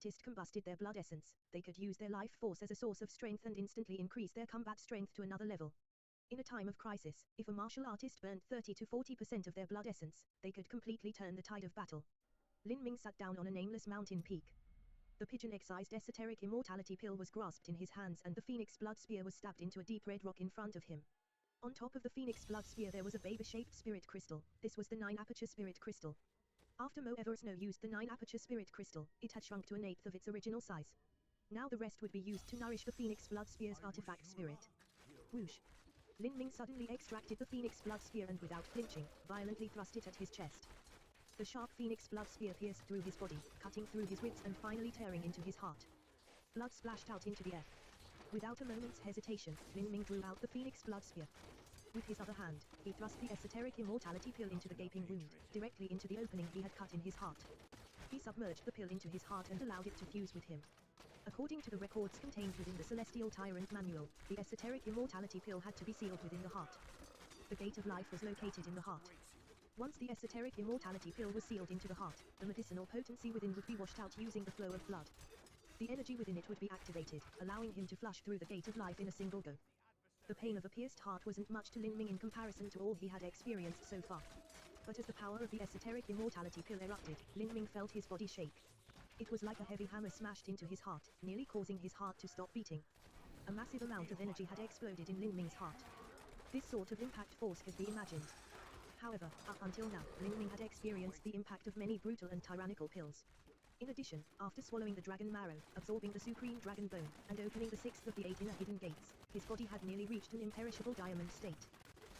artist combusted their blood essence, they could use their life force as a source of strength and instantly increase their combat strength to another level. In a time of crisis, if a martial artist burned 30 to 40% of their blood essence, they could completely turn the tide of battle. Lin Ming sat down on a nameless mountain peak. The pigeon-egg-sized esoteric immortality pill was grasped in his hands and the phoenix blood spear was stabbed into a deep red rock in front of him. On top of the phoenix blood spear there was a baby-shaped spirit crystal. This was the 9-aperture spirit crystal. After Mo Eversnow used the 9-aperture spirit crystal, it had shrunk to an eighth of its original size. Now the rest would be used to nourish the phoenix blood spear's artifact spirit. Whoosh! Lin Ming suddenly extracted the phoenix blood spear and without flinching, violently thrust it at his chest. The sharp phoenix blood spear pierced through his body, cutting through his ribs and finally tearing into his heart. Blood splashed out into the air. Without a moment's hesitation, Lin Ming drew out the phoenix blood spear. With his other hand, he thrust the esoteric immortality pill into the gaping wound, directly into the opening he had cut in his heart. He submerged the pill into his heart and allowed it to fuse with him. According to the records contained within the Celestial Tyrant Manual, the esoteric immortality pill had to be sealed within the heart. The gate of life was located in the heart. Once the esoteric immortality pill was sealed into the heart, the medicinal potency within would be washed out using the flow of blood. The energy within it would be activated, allowing him to flush through the gate of life in a single go. The pain of a pierced heart wasn't much to Lin Ming in comparison to all he had experienced so far. But as the power of the esoteric immortality pill erupted, Lin Ming felt his body shake. It was like a heavy hammer smashed into his heart, nearly causing his heart to stop beating. A massive amount of energy had exploded in Lin Ming's heart. This sort of impact force could be imagined. However, up until now, Lin Ming had experienced the impact of many brutal and tyrannical pills. In addition, after swallowing the dragon marrow, absorbing the supreme dragon bone, and opening the 6th of the 8 inner hidden gates, his body had nearly reached an imperishable diamond state.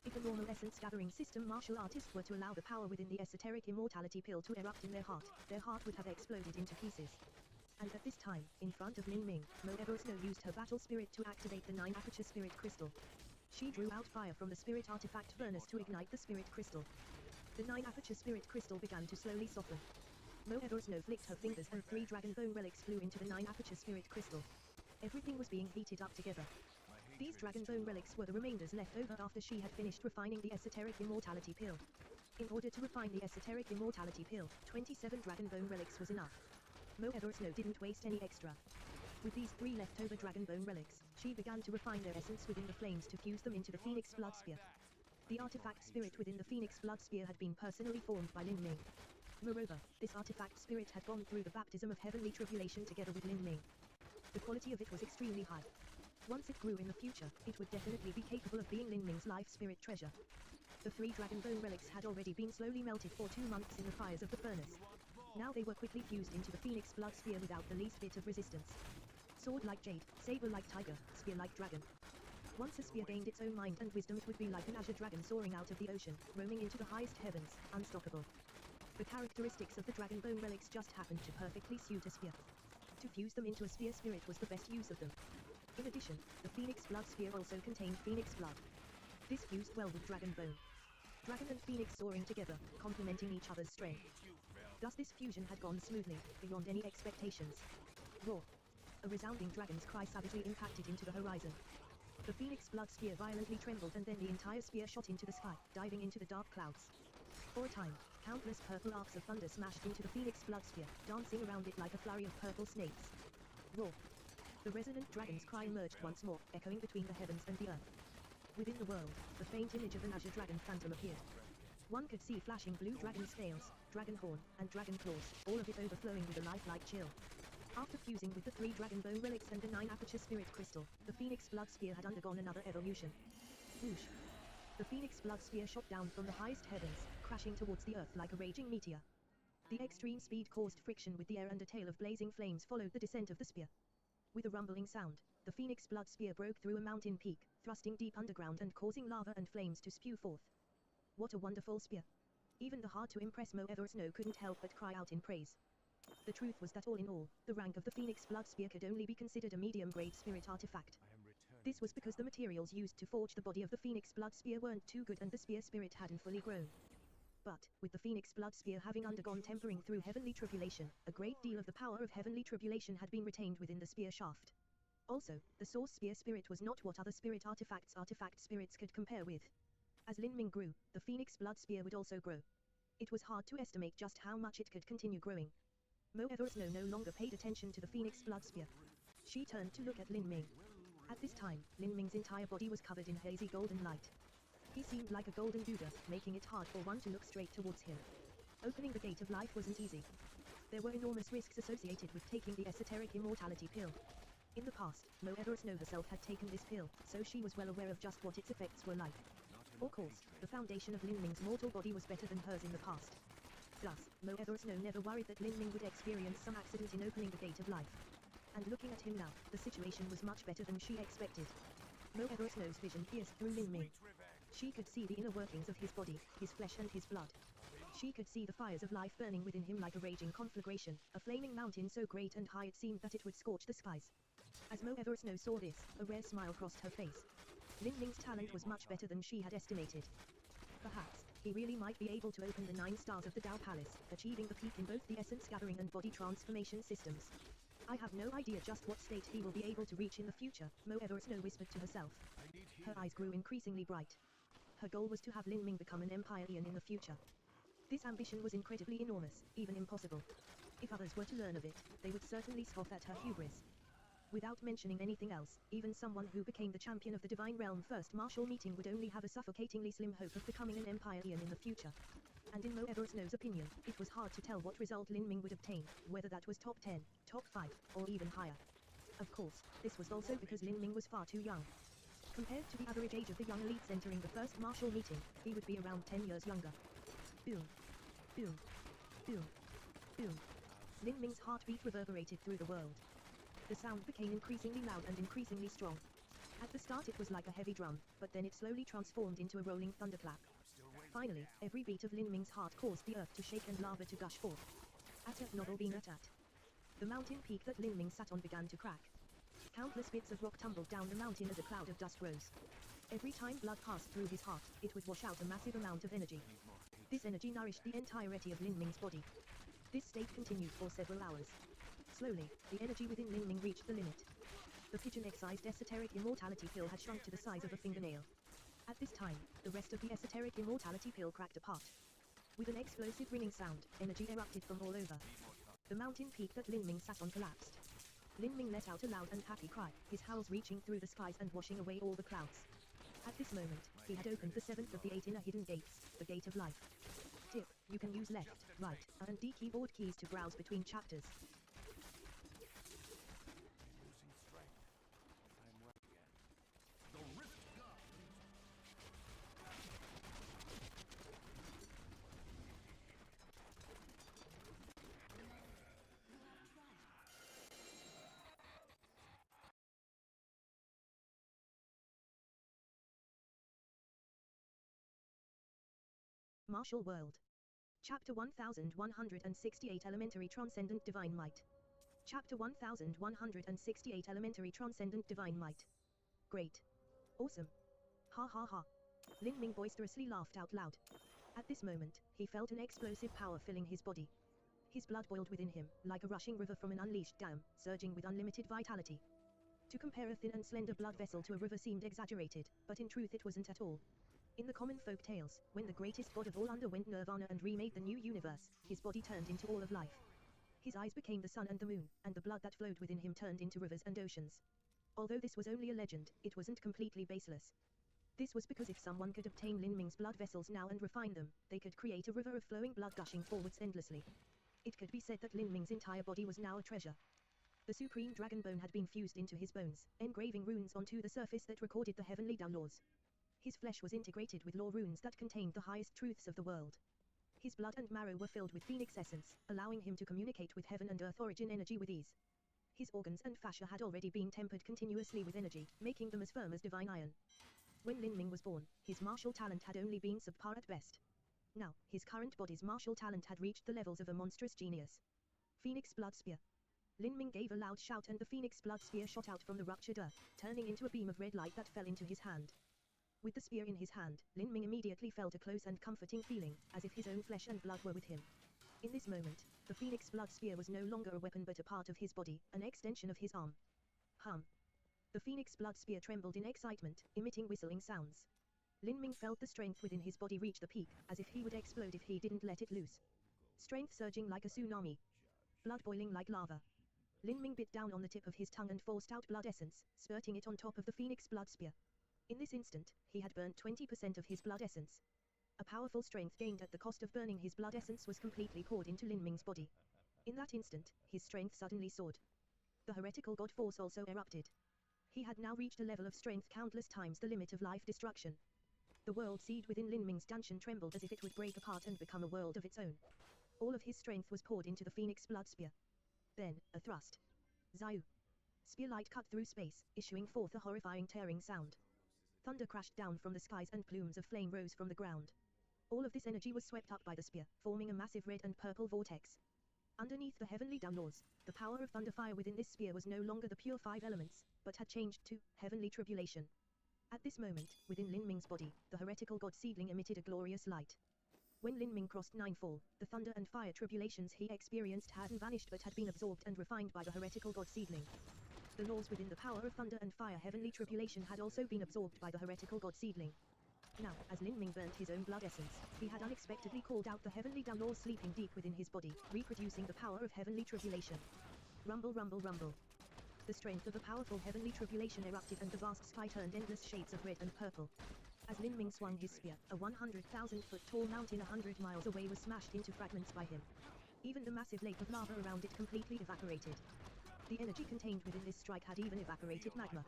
If a normal essence-gathering system martial artist were to allow the power within the esoteric immortality pill to erupt in their heart would have exploded into pieces. And at this time, in front of Lin Ming, Mo Eversnow used her battle spirit to activate the 9-aperture spirit crystal. She drew out fire from the spirit artifact furnace to ignite the spirit crystal. The 9-aperture spirit crystal began to slowly soften. Mo Eversnow flicked her fingers and 3 dragon bone relics flew into the 9-aperture spirit crystal. Everything was being heated up together. These dragon bone relics were the remainders left over after she had finished refining the esoteric immortality pill. In order to refine the esoteric immortality pill, 27 dragon bone relics was enough. Mo Eversnow didn't waste any extra. With these 3 leftover dragon bone relics, she began to refine their essence within the flames to fuse them into the phoenix blood spear. The artifact spirit within the phoenix blood spear had been personally formed by Lin Ming. Moreover, this artifact spirit had gone through the baptism of heavenly tribulation together with Lin Ming. The quality of it was extremely high. Once it grew in the future, it would definitely be capable of being Lin Ming's life spirit treasure. The 3 dragon bone relics had already been slowly melted for 2 months in the fires of the furnace. Now they were quickly fused into the phoenix blood spear without the least bit of resistance. Sword like jade, saber like tiger, spear like dragon. Once a spear gained its own mind and wisdom, it would be like an azure dragon soaring out of the ocean, roaming into the highest heavens, unstoppable. The characteristics of the dragon bone relics just happened to perfectly suit a spear. To fuse them into a spear spirit was the best use of them. In addition, the phoenix blood spear also contained phoenix blood. This fused well with dragon bone. Dragon and phoenix soaring together, complementing each other's strength. Thus this fusion had gone smoothly, beyond any expectations. Roar! A resounding dragon's cry savagely impacted into the horizon. The phoenix blood spear violently trembled and then the entire spear shot into the sky, diving into the dark clouds. For a time, countless purple arcs of thunder smashed into the phoenix blood spear, dancing around it like a flurry of purple snakes. Roar! The resonant dragon's cry emerged once more, echoing between the heavens and the earth. Within the world, the faint image of an azure dragon phantom appeared. One could see flashing blue dragon scales, dragon horn, and dragon claws, all of it overflowing with a lifelike chill. After fusing with the 3 dragon bone relics and the 9-aperture spirit crystal, the phoenix blood spear had undergone another evolution. Whoosh! The phoenix blood spear shot down from the highest heavens, crashing towards the earth like a raging meteor. The extreme speed caused friction with the air and a tail of blazing flames followed the descent of the spear. With a rumbling sound, the phoenix blood spear broke through a mountain peak, thrusting deep underground and causing lava and flames to spew forth. What a wonderful spear! Even the hard-to-impress Mo Eversnow couldn't help but cry out in praise. The truth was that all in all, the rank of the phoenix blood spear could only be considered a medium-grade spirit artifact. This was because the materials used to forge the body of the phoenix blood spear weren't too good and the spear spirit hadn't fully grown. But, with the phoenix blood spear having undergone tempering through heavenly tribulation, a great deal of the power of heavenly tribulation had been retained within the spear shaft. Also, the source spear spirit was not what other spirit artifact spirits could compare with. As Lin Ming grew, the phoenix blood spear would also grow. It was hard to estimate just how much it could continue growing. Mo Eversnow no longer paid attention to the Phoenix Blood Spear. She turned to look at Lin Ming. At this time, Lin Ming's entire body was covered in hazy golden light. He seemed like a golden Buddha, making it hard for one to look straight towards him. Opening the gate of life wasn't easy. There were enormous risks associated with taking the esoteric immortality pill. In the past, Mo Eversnow herself had taken this pill, so she was well aware of just what its effects were like. Of course, the foundation of Lin Ming's mortal body was better than hers in the past. Plus, Mo Eversnow never worried that Lin Ming would experience some accident in opening the gate of life. And looking at him now, the situation was much better than she expected. Mo Eversnow's vision pierced through Lin Ming. She could see the inner workings of his body, his flesh and his blood. She could see the fires of life burning within him like a raging conflagration, a flaming mountain so great and high it seemed that it would scorch the skies. As Mo Eversnow saw this, a rare smile crossed her face. Lin Ming's talent was much better than she had estimated. Perhaps, he really might be able to open the 9 stars of the Dao Palace, achieving the peak in both the essence gathering and body transformation systems. I have no idea just what state he will be able to reach in the future, Mo Eversnow whispered to herself. Her eyes grew increasingly bright. Her goal was to have Lin Ming become an Empyrean in the future. This ambition was incredibly enormous, even impossible. If others were to learn of it, they would certainly scoff at her hubris. Without mentioning anything else, even someone who became the champion of the Divine Realm first martial meeting would only have a suffocatingly slim hope of becoming an Empyrean in the future. And in Mo Eversnow's opinion, it was hard to tell what result Lin Ming would obtain, whether that was top 10, top 5, or even higher. Of course, this was also because Lin Ming was far too young. Compared to the average age of the young elites entering the first martial meeting, he would be around 10 years younger. Boom. Boom. Boom. Boom. Lin Ming's heartbeat reverberated through the world. The sound became increasingly loud and increasingly strong. At the start it was like a heavy drum, but then it slowly transformed into a rolling thunderclap. Finally, every beat of Lin Ming's heart caused the earth to shake and lava to gush forth. Novel being at. The mountain peak that Lin Ming sat on began to crack. Countless bits of rock tumbled down the mountain as a cloud of dust rose. Every time blood passed through his heart, it would wash out a massive amount of energy. This energy nourished the entirety of Lin Ming's body. This state continued for several hours. Slowly, the energy within Lin Ming reached the limit. The pigeon-excised esoteric immortality pill had shrunk to the size of a fingernail. At this time, the rest of the esoteric immortality pill cracked apart. With an explosive ringing sound, energy erupted from all over. The mountain peak that Lin Ming sat on collapsed. Lin Ming let out a loud and happy cry, his howls reaching through the skies and washing away all the clouds. At this moment, he had opened the 7th of the 8 inner hidden gates, the Gate of Life. Tip, you can use left, right, and D keyboard keys to browse between chapters. Martial World. Chapter 1168 Elementary Transcendent Divine Might. Chapter 1168 Elementary Transcendent Divine Might. Great. Awesome. Ha ha ha. Lin Ming boisterously laughed out loud. At this moment, he felt an explosive power filling his body. His blood boiled within him, like a rushing river from an unleashed dam, surging with unlimited vitality. To compare a thin and slender blood vessel to a river seemed exaggerated, but in truth it wasn't at all. In the common folk tales, when the greatest god of all underwent nirvana and remade the new universe, his body turned into all of life. His eyes became the sun and the moon, and the blood that flowed within him turned into rivers and oceans. Although this was only a legend, it wasn't completely baseless. This was because if someone could obtain Lin Ming's blood vessels now and refine them, they could create a river of flowing blood gushing forwards endlessly. It could be said that Lin Ming's entire body was now a treasure. The supreme dragon bone had been fused into his bones, engraving runes onto the surface that recorded the heavenly Dao laws. His flesh was integrated with law runes that contained the highest truths of the world. His blood and marrow were filled with phoenix essence, allowing him to communicate with heaven and earth origin energy with ease. His organs and fascia had already been tempered continuously with energy, making them as firm as divine iron. When Lin Ming was born, his martial talent had only been subpar at best. Now, his current body's martial talent had reached the levels of a monstrous genius. Phoenix Blood Spear. Lin Ming gave a loud shout and the Phoenix Blood Spear shot out from the ruptured earth, turning into a beam of red light that fell into his hand. With the spear in his hand, Lin Ming immediately felt a close and comforting feeling, as if his own flesh and blood were with him. In this moment, the Phoenix Blood Spear was no longer a weapon but a part of his body, an extension of his arm. Hum. The Phoenix Blood Spear trembled in excitement, emitting whistling sounds. Lin Ming felt the strength within his body reach the peak, as if he would explode if he didn't let it loose. Strength surging like a tsunami. blood boiling like lava. Lin Ming bit down on the tip of his tongue and forced out blood essence, spurting it on top of the phoenix blood spear. In this instant, he had burnt 20% of his blood essence. A powerful strength gained at the cost of burning his blood essence was completely poured into Lin Ming's body. In that instant, his strength suddenly soared. The heretical god force also erupted. He had now reached a level of strength countless times the limit of life destruction. The world seed within Lin Ming's dungeon trembled as if it would break apart and become a world of its own. All of his strength was poured into the phoenix blood spear. Then, a thrust. Zayu. Spear light cut through space, issuing forth a horrifying tearing sound. Thunder crashed down from the skies and plumes of flame rose from the ground. All of this energy was swept up by the spear, forming a massive red and purple vortex. Underneath the heavenly Tao laws, the power of thunder fire within this spear was no longer the pure 5 elements, but had changed to heavenly tribulation. At this moment, within Lin Ming's body, the heretical god seedling emitted a glorious light. When Lin Ming crossed Ninefall, the thunder and fire tribulations he experienced hadn't vanished but had been absorbed and refined by the heretical god seedling. The laws within the power of thunder and fire heavenly tribulation had also been absorbed by the heretical god seedling. Now, as Lin Ming burnt his own blood essence, he had unexpectedly called out the heavenly Tao laws sleeping deep within his body, reproducing the power of heavenly tribulation. Rumble, rumble, rumble. The strength of the powerful heavenly tribulation erupted and the vast sky turned endless shades of red and purple. As Lin Ming swung his spear, a 100,000-foot tall mountain 100 miles away was smashed into fragments by him. Even the massive lake of lava around it completely evaporated. The energy contained within this strike had even evaporated magma.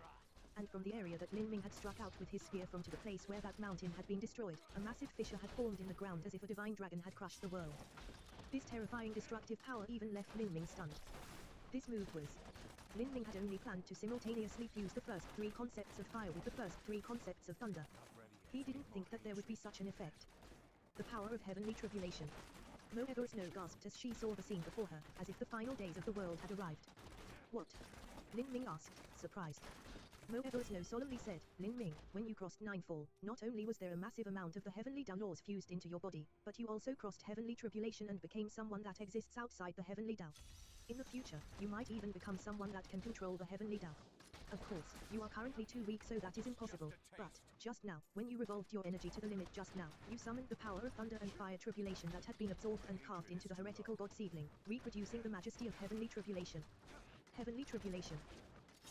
And from the area that Lin Ming had struck out with his spear from to the place where that mountain had been destroyed, a massive fissure had formed in the ground as if a divine dragon had crushed the world. This terrifying destructive power even left Lin Ming stunned. This move was... Lin Ming had only planned to simultaneously fuse the first 3 concepts of fire with the first 3 concepts of thunder. He didn't think that there would be such an effect. The power of heavenly tribulation. Mo Snow gasped as she saw the scene before her, as if the final days of the world had arrived. What? Lin Ming asked, surprised. Mo Snow solemnly said, Lin Ming, when you crossed Ninefall, not only was there a massive amount of the heavenly Tao laws fused into your body, but you also crossed heavenly tribulation and became someone that exists outside the heavenly Tao. In the future, you might even become someone that can control the heavenly Tao. Of course, you are currently too weak so that is impossible, but, just now, when you revolved your energy to the limit just now, you summoned the power of thunder and fire tribulation that had been absorbed and carved into the heretical god seedling, reproducing the majesty of heavenly tribulation. Heavenly tribulation.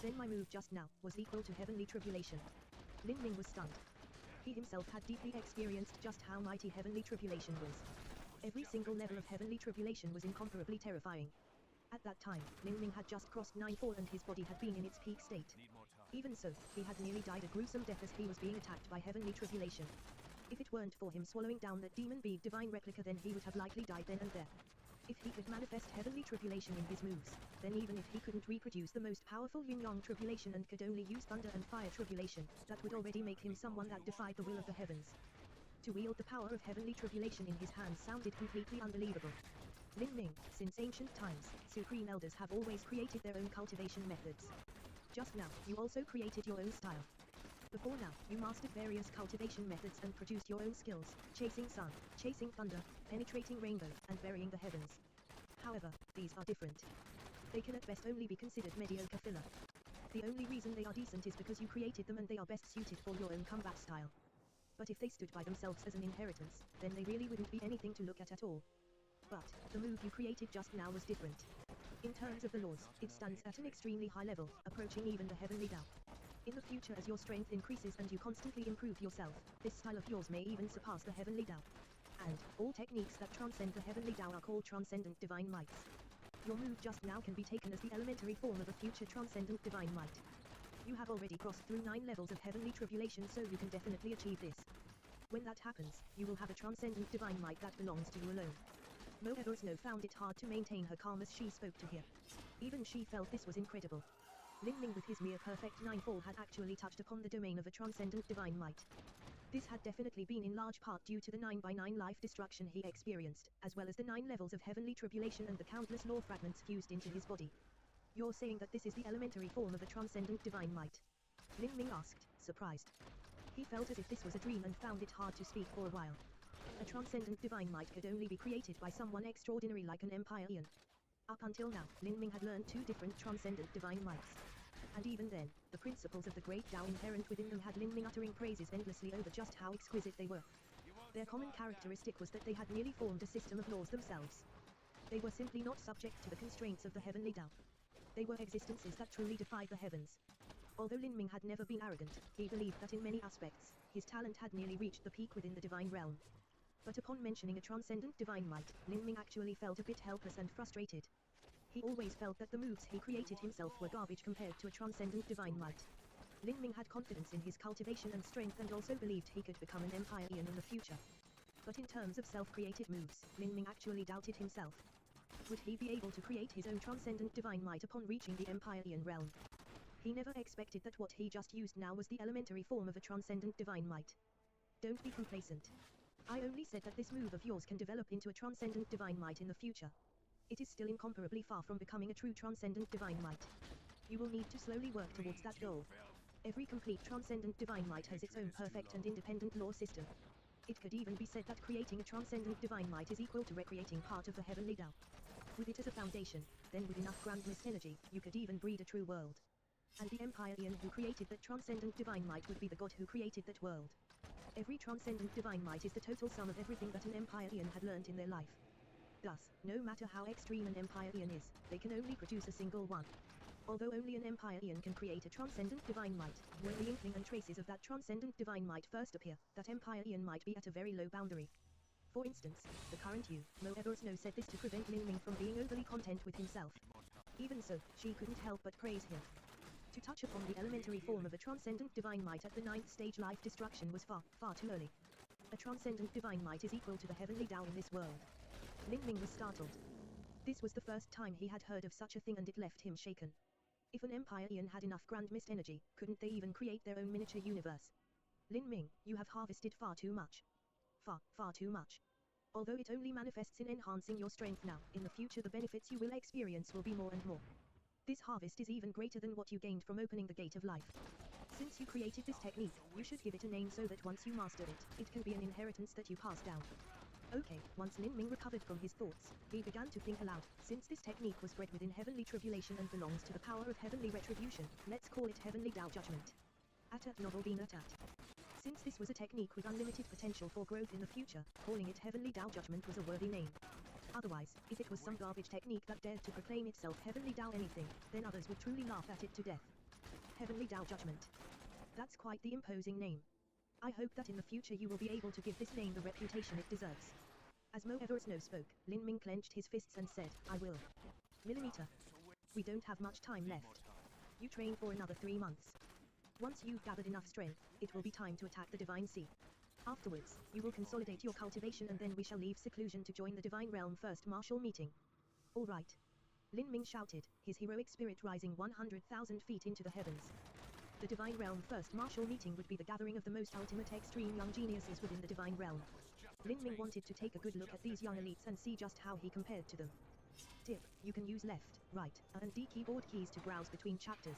Then my move just now was equal to heavenly tribulation. Lin Ming was stunned. He himself had deeply experienced just how mighty heavenly tribulation was. Every single level of heavenly tribulation was incomparably terrifying. At that time, Lin Ming had just crossed Ninefall and his body had been in its peak state. Even so, he had nearly died a gruesome death as he was being attacked by heavenly tribulation. If it weren't for him swallowing down that demon bead divine replica, then he would have likely died then and there. If he could manifest heavenly tribulation in his moves, then even if he couldn't reproduce the most powerful yin-yang tribulation and could only use thunder and fire tribulation, that would already make him someone that defied the will of the heavens. To wield the power of heavenly tribulation in his hands sounded completely unbelievable. Lin Ming, since ancient times, supreme elders have always created their own cultivation methods. Just now, you also created your own style. Before now, you mastered various cultivation methods and produced your own skills, chasing sun, chasing thunder, penetrating rainbow, and burying the heavens. However, these are different. They can at best only be considered mediocre filler. The only reason they are decent is because you created them and they are best suited for your own combat style. But if they stood by themselves as an inheritance, then they really wouldn't be anything to look at all. But, the move you created just now was different. In terms of the laws, it stands at an extremely high level, approaching even the heavenly Tao. In the future, as your strength increases and you constantly improve yourself, this style of yours may even surpass the heavenly Tao. And, all techniques that transcend the heavenly Tao are called transcendent divine mights. Your move just now can be taken as the elementary form of a future transcendent divine might. You have already crossed through 9 levels of heavenly tribulation, so you can definitely achieve this. When that happens, you will have a transcendent divine might that belongs to you alone. Mo Snow found it hard to maintain her calm as she spoke to him. Even she felt this was incredible. Lin Ming with his near perfect Ninefall had actually touched upon the domain of a transcendent divine might. This had definitely been in large part due to the 9x9 life destruction he experienced, as well as the 9 levels of heavenly tribulation and the countless law fragments fused into his body. You're saying that this is the elementary form of a transcendent divine might? Lin Ming asked, surprised. He felt as if this was a dream and found it hard to speak for a while. A transcendent divine might could only be created by someone extraordinary like an Empire Ian. Up until now, Lin Ming had learned 2 different transcendent divine mights. And even then, the principles of the great Tao inherent within them had Lin Ming uttering praises endlessly over just how exquisite they were. Their common characteristic was that they had nearly formed a system of laws themselves. They were simply not subject to the constraints of the heavenly Tao. They were existences that truly defied the heavens. Although Lin Ming had never been arrogant, he believed that in many aspects, his talent had nearly reached the peak within the divine realm. But upon mentioning a transcendent divine might, Lin Ming actually felt a bit helpless and frustrated. He always felt that the moves he created himself were garbage compared to a transcendent divine might. Lin Ming had confidence in his cultivation and strength and also believed he could become an Empire-ian in the future. But in terms of self-created moves, Lin Ming actually doubted himself. Would he be able to create his own transcendent divine might upon reaching the Empire-ian realm? He never expected that what he just used now was the elementary form of a transcendent divine might. Don't be complacent. I only said that this move of yours can develop into a transcendent divine might in the future. It is still incomparably far from becoming a true transcendent divine might. You will need to slowly work towards that goal. Every complete transcendent divine might has its own perfect and independent law system. It could even be said that creating a transcendent divine might is equal to recreating part of the heavenly Tao. With it as a foundation, then with enough grand mist energy, you could even breed a true world. And the Empire-ian who created that transcendent divine might would be the god who created that world. Every transcendent divine might is the total sum of everything that an Empire-ian had learnt in their life. Thus, no matter how extreme an Empire-ian is, they can only produce a single one. Although only an Empire-ian can create a transcendent divine might, when the inkling and traces of that transcendent divine might first appear, that Empire-ian might be at a very low boundary. For instance, the current Yu, Mo Eversnow said this to prevent Lin Ming from being overly content with himself. Even so, she couldn't help but praise him. To touch upon the elementary form of a transcendent divine might at the 9th stage life destruction was far, far too early. A transcendent divine might is equal to the heavenly Tao in this world. Lin Ming was startled. This was the first time he had heard of such a thing and it left him shaken. If an Empire-ian had enough grand mist energy, couldn't they even create their own miniature universe? Lin Ming, you have harvested far too much. Far too much. Although it only manifests in enhancing your strength now, in the future the benefits you will experience will be more and more. This harvest is even greater than what you gained from opening the gate of life. Since you created this technique, you should give it a name so that once you master it, it can be an inheritance that you pass down. Okay, once Lin Ming recovered from his thoughts, he began to think aloud. Since this technique was bred within heavenly tribulation and belongs to the power of heavenly retribution, let's call it heavenly Tao judgment. Atat novel being atat. Since this was a technique with unlimited potential for growth in the future, calling it heavenly Tao judgment was a worthy name. Otherwise, if it was some garbage technique that dared to proclaim itself heavenly Tao anything, then others would truly laugh at it to death. Heavenly Tao judgment. That's quite the imposing name. I hope that in the future you will be able to give this name the reputation it deserves. As Mo Eversnow spoke, Lin Ming clenched his fists and said, I will. Millimeter. We don't have much time left. You train for another 3 months. Once you've gathered enough strength, it will be time to attack the Divine Sea. Afterwards, you will consolidate your cultivation and then we shall leave seclusion to join the Divine Realm First Martial Meeting. All right. Lin Ming shouted, his heroic spirit rising 100,000 feet into the heavens. The Divine Realm First Martial Meeting would be the gathering of the most ultimate extreme young geniuses within the Divine Realm. Lin Ming wanted to take a good look at these young elites and see just how he compared to them. Tip, you can use left, right, and D keyboard keys to browse between chapters.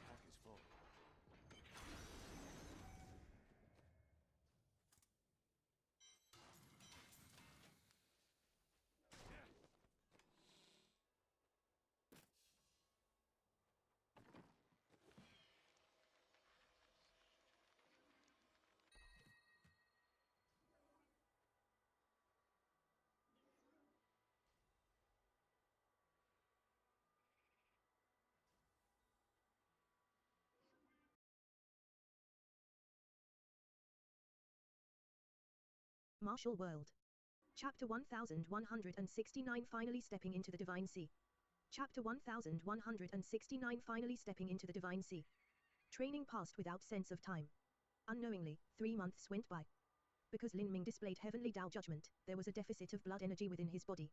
Pack is full. Martial World. Chapter 1169 Finally Stepping into the Divine Sea. Chapter 1169 Finally Stepping into the Divine Sea. Training passed without sense of time. Unknowingly, 3 months went by. Because Lin Ming displayed heavenly Tao judgment, there was a deficit of blood energy within his body.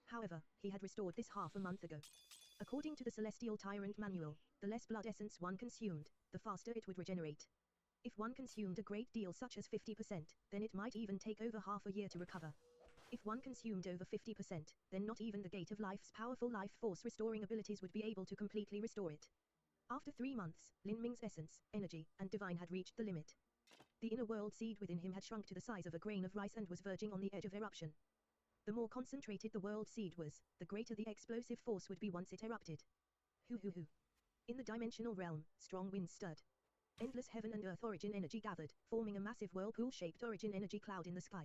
However, he had restored this half a month ago. According to the Celestial Tyrant Manual, the less blood essence one consumed, the faster it would regenerate. If one consumed a great deal such as 50%, then it might even take over half a year to recover. If one consumed over 50%, then not even the Gate of Life's powerful life force restoring abilities would be able to completely restore it. After 3 months, Lin Ming's essence, energy, and divine had reached the limit. The inner world seed within him had shrunk to the size of a grain of rice and was verging on the edge of eruption. The more concentrated the world seed was, the greater the explosive force would be once it erupted. Hoo. In the dimensional realm, strong winds stirred. Endless heaven and earth origin energy gathered, forming a massive whirlpool-shaped origin energy cloud in the sky.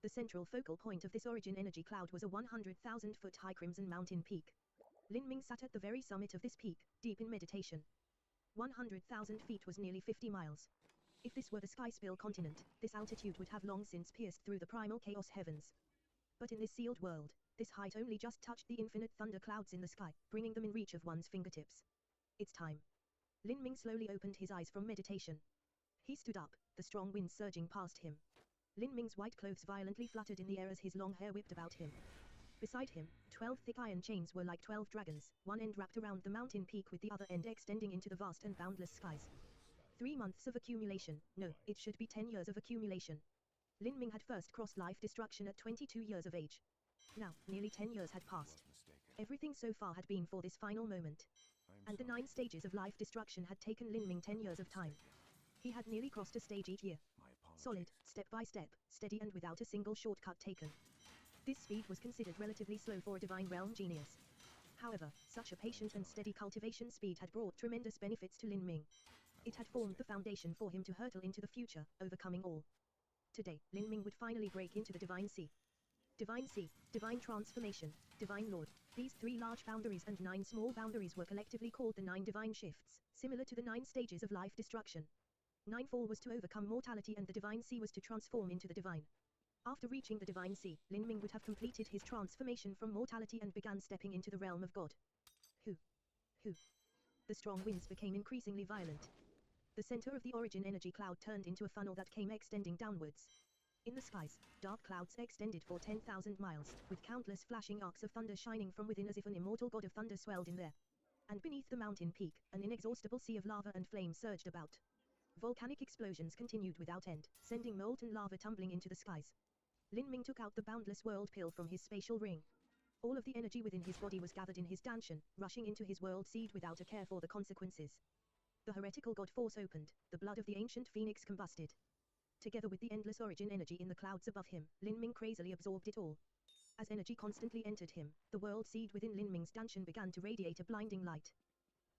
The central focal point of this origin energy cloud was a 100,000-foot high crimson mountain peak. Lin Ming sat at the very summit of this peak, deep in meditation. 100,000 feet was nearly 50 miles. If this were the Sky-Spill continent, this altitude would have long since pierced through the primal chaos heavens. But in this sealed world, this height only just touched the infinite thunder clouds in the sky, bringing them in reach of one's fingertips. It's time. Lin Ming slowly opened his eyes from meditation. He stood up, the strong wind surging past him. Lin Ming's white clothes violently fluttered in the air as his long hair whipped about him. Beside him, 12 thick iron chains were like 12 dragons, one end wrapped around the mountain peak with the other end extending into the vast and boundless skies. 3 months of accumulation, no, it should be 10 years of accumulation. Lin Ming had first crossed life destruction at 22 years of age. Now, nearly 10 years had passed. Everything so far had been for this final moment. And the 9 stages of life destruction had taken Lin Ming 10 years of time. He had nearly crossed a stage each year. Solid, step by step, steady and without a single shortcut taken. This speed was considered relatively slow for a divine realm genius. However, such a patient and steady cultivation speed had brought tremendous benefits to Lin Ming. It had formed the foundation for him to hurtle into the future, overcoming all. Today, Lin Ming would finally break into the Divine Sea. Divine Sea, Divine Transformation, Divine Lord. These 3 large boundaries and 9 small boundaries were collectively called the 9 Divine Shifts, similar to the 9 stages of life destruction. 9-4 was to overcome mortality and the Divine Sea was to transform into the Divine. After reaching the Divine Sea, Lin Ming would have completed his transformation from mortality and began stepping into the realm of God. Hoo. The strong winds became increasingly violent. The center of the origin energy cloud turned into a funnel that came extending downwards. In the skies, dark clouds extended for 10,000 miles, with countless flashing arcs of thunder shining from within as if an immortal god of thunder swelled in there. And beneath the mountain peak, an inexhaustible sea of lava and flame surged about. Volcanic explosions continued without end, sending molten lava tumbling into the skies. Lin Ming took out the boundless world pill from his spatial ring. All of the energy within his body was gathered in his danshan, rushing into his world seed without a care for the consequences. The heretical god force opened, the blood of the ancient phoenix combusted. Together with the endless origin energy in the clouds above him, Lin Ming crazily absorbed it all. As energy constantly entered him, the world seed within Lin Ming's danshan began to radiate a blinding light.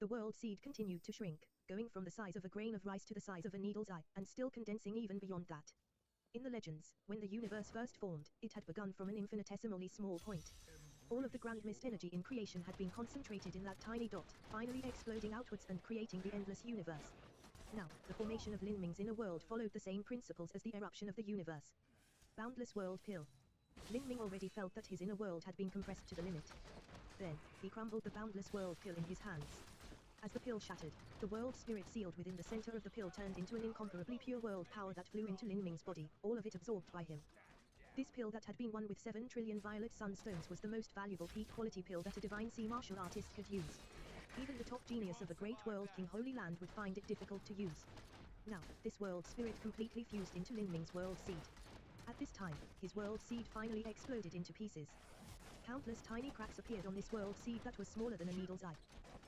The world seed continued to shrink, going from the size of a grain of rice to the size of a needle's eye, and still condensing even beyond that. In the legends, when the universe first formed, it had begun from an infinitesimally small point. All of the grand mist energy in creation had been concentrated in that tiny dot, finally exploding outwards and creating the endless universe. Now, the formation of Lin Ming's inner world followed the same principles as the eruption of the universe. Boundless world pill. Lin Ming already felt that his inner world had been compressed to the limit. Then, he crumbled the boundless world pill in his hands. As the pill shattered, the world spirit sealed within the center of the pill turned into an incomparably pure world power that flew into Lin Ming's body, all of it absorbed by him. This pill that had been one with 7 trillion violet sunstones was the most valuable peak-quality pill that a divine sea martial artist could use. Even the top genius of a great world king Holy Land would find it difficult to use. Now, this world spirit completely fused into Lin Ming's world seed. At this time, his world seed finally exploded into pieces. Countless tiny cracks appeared on this world seed that was smaller than a needle's eye.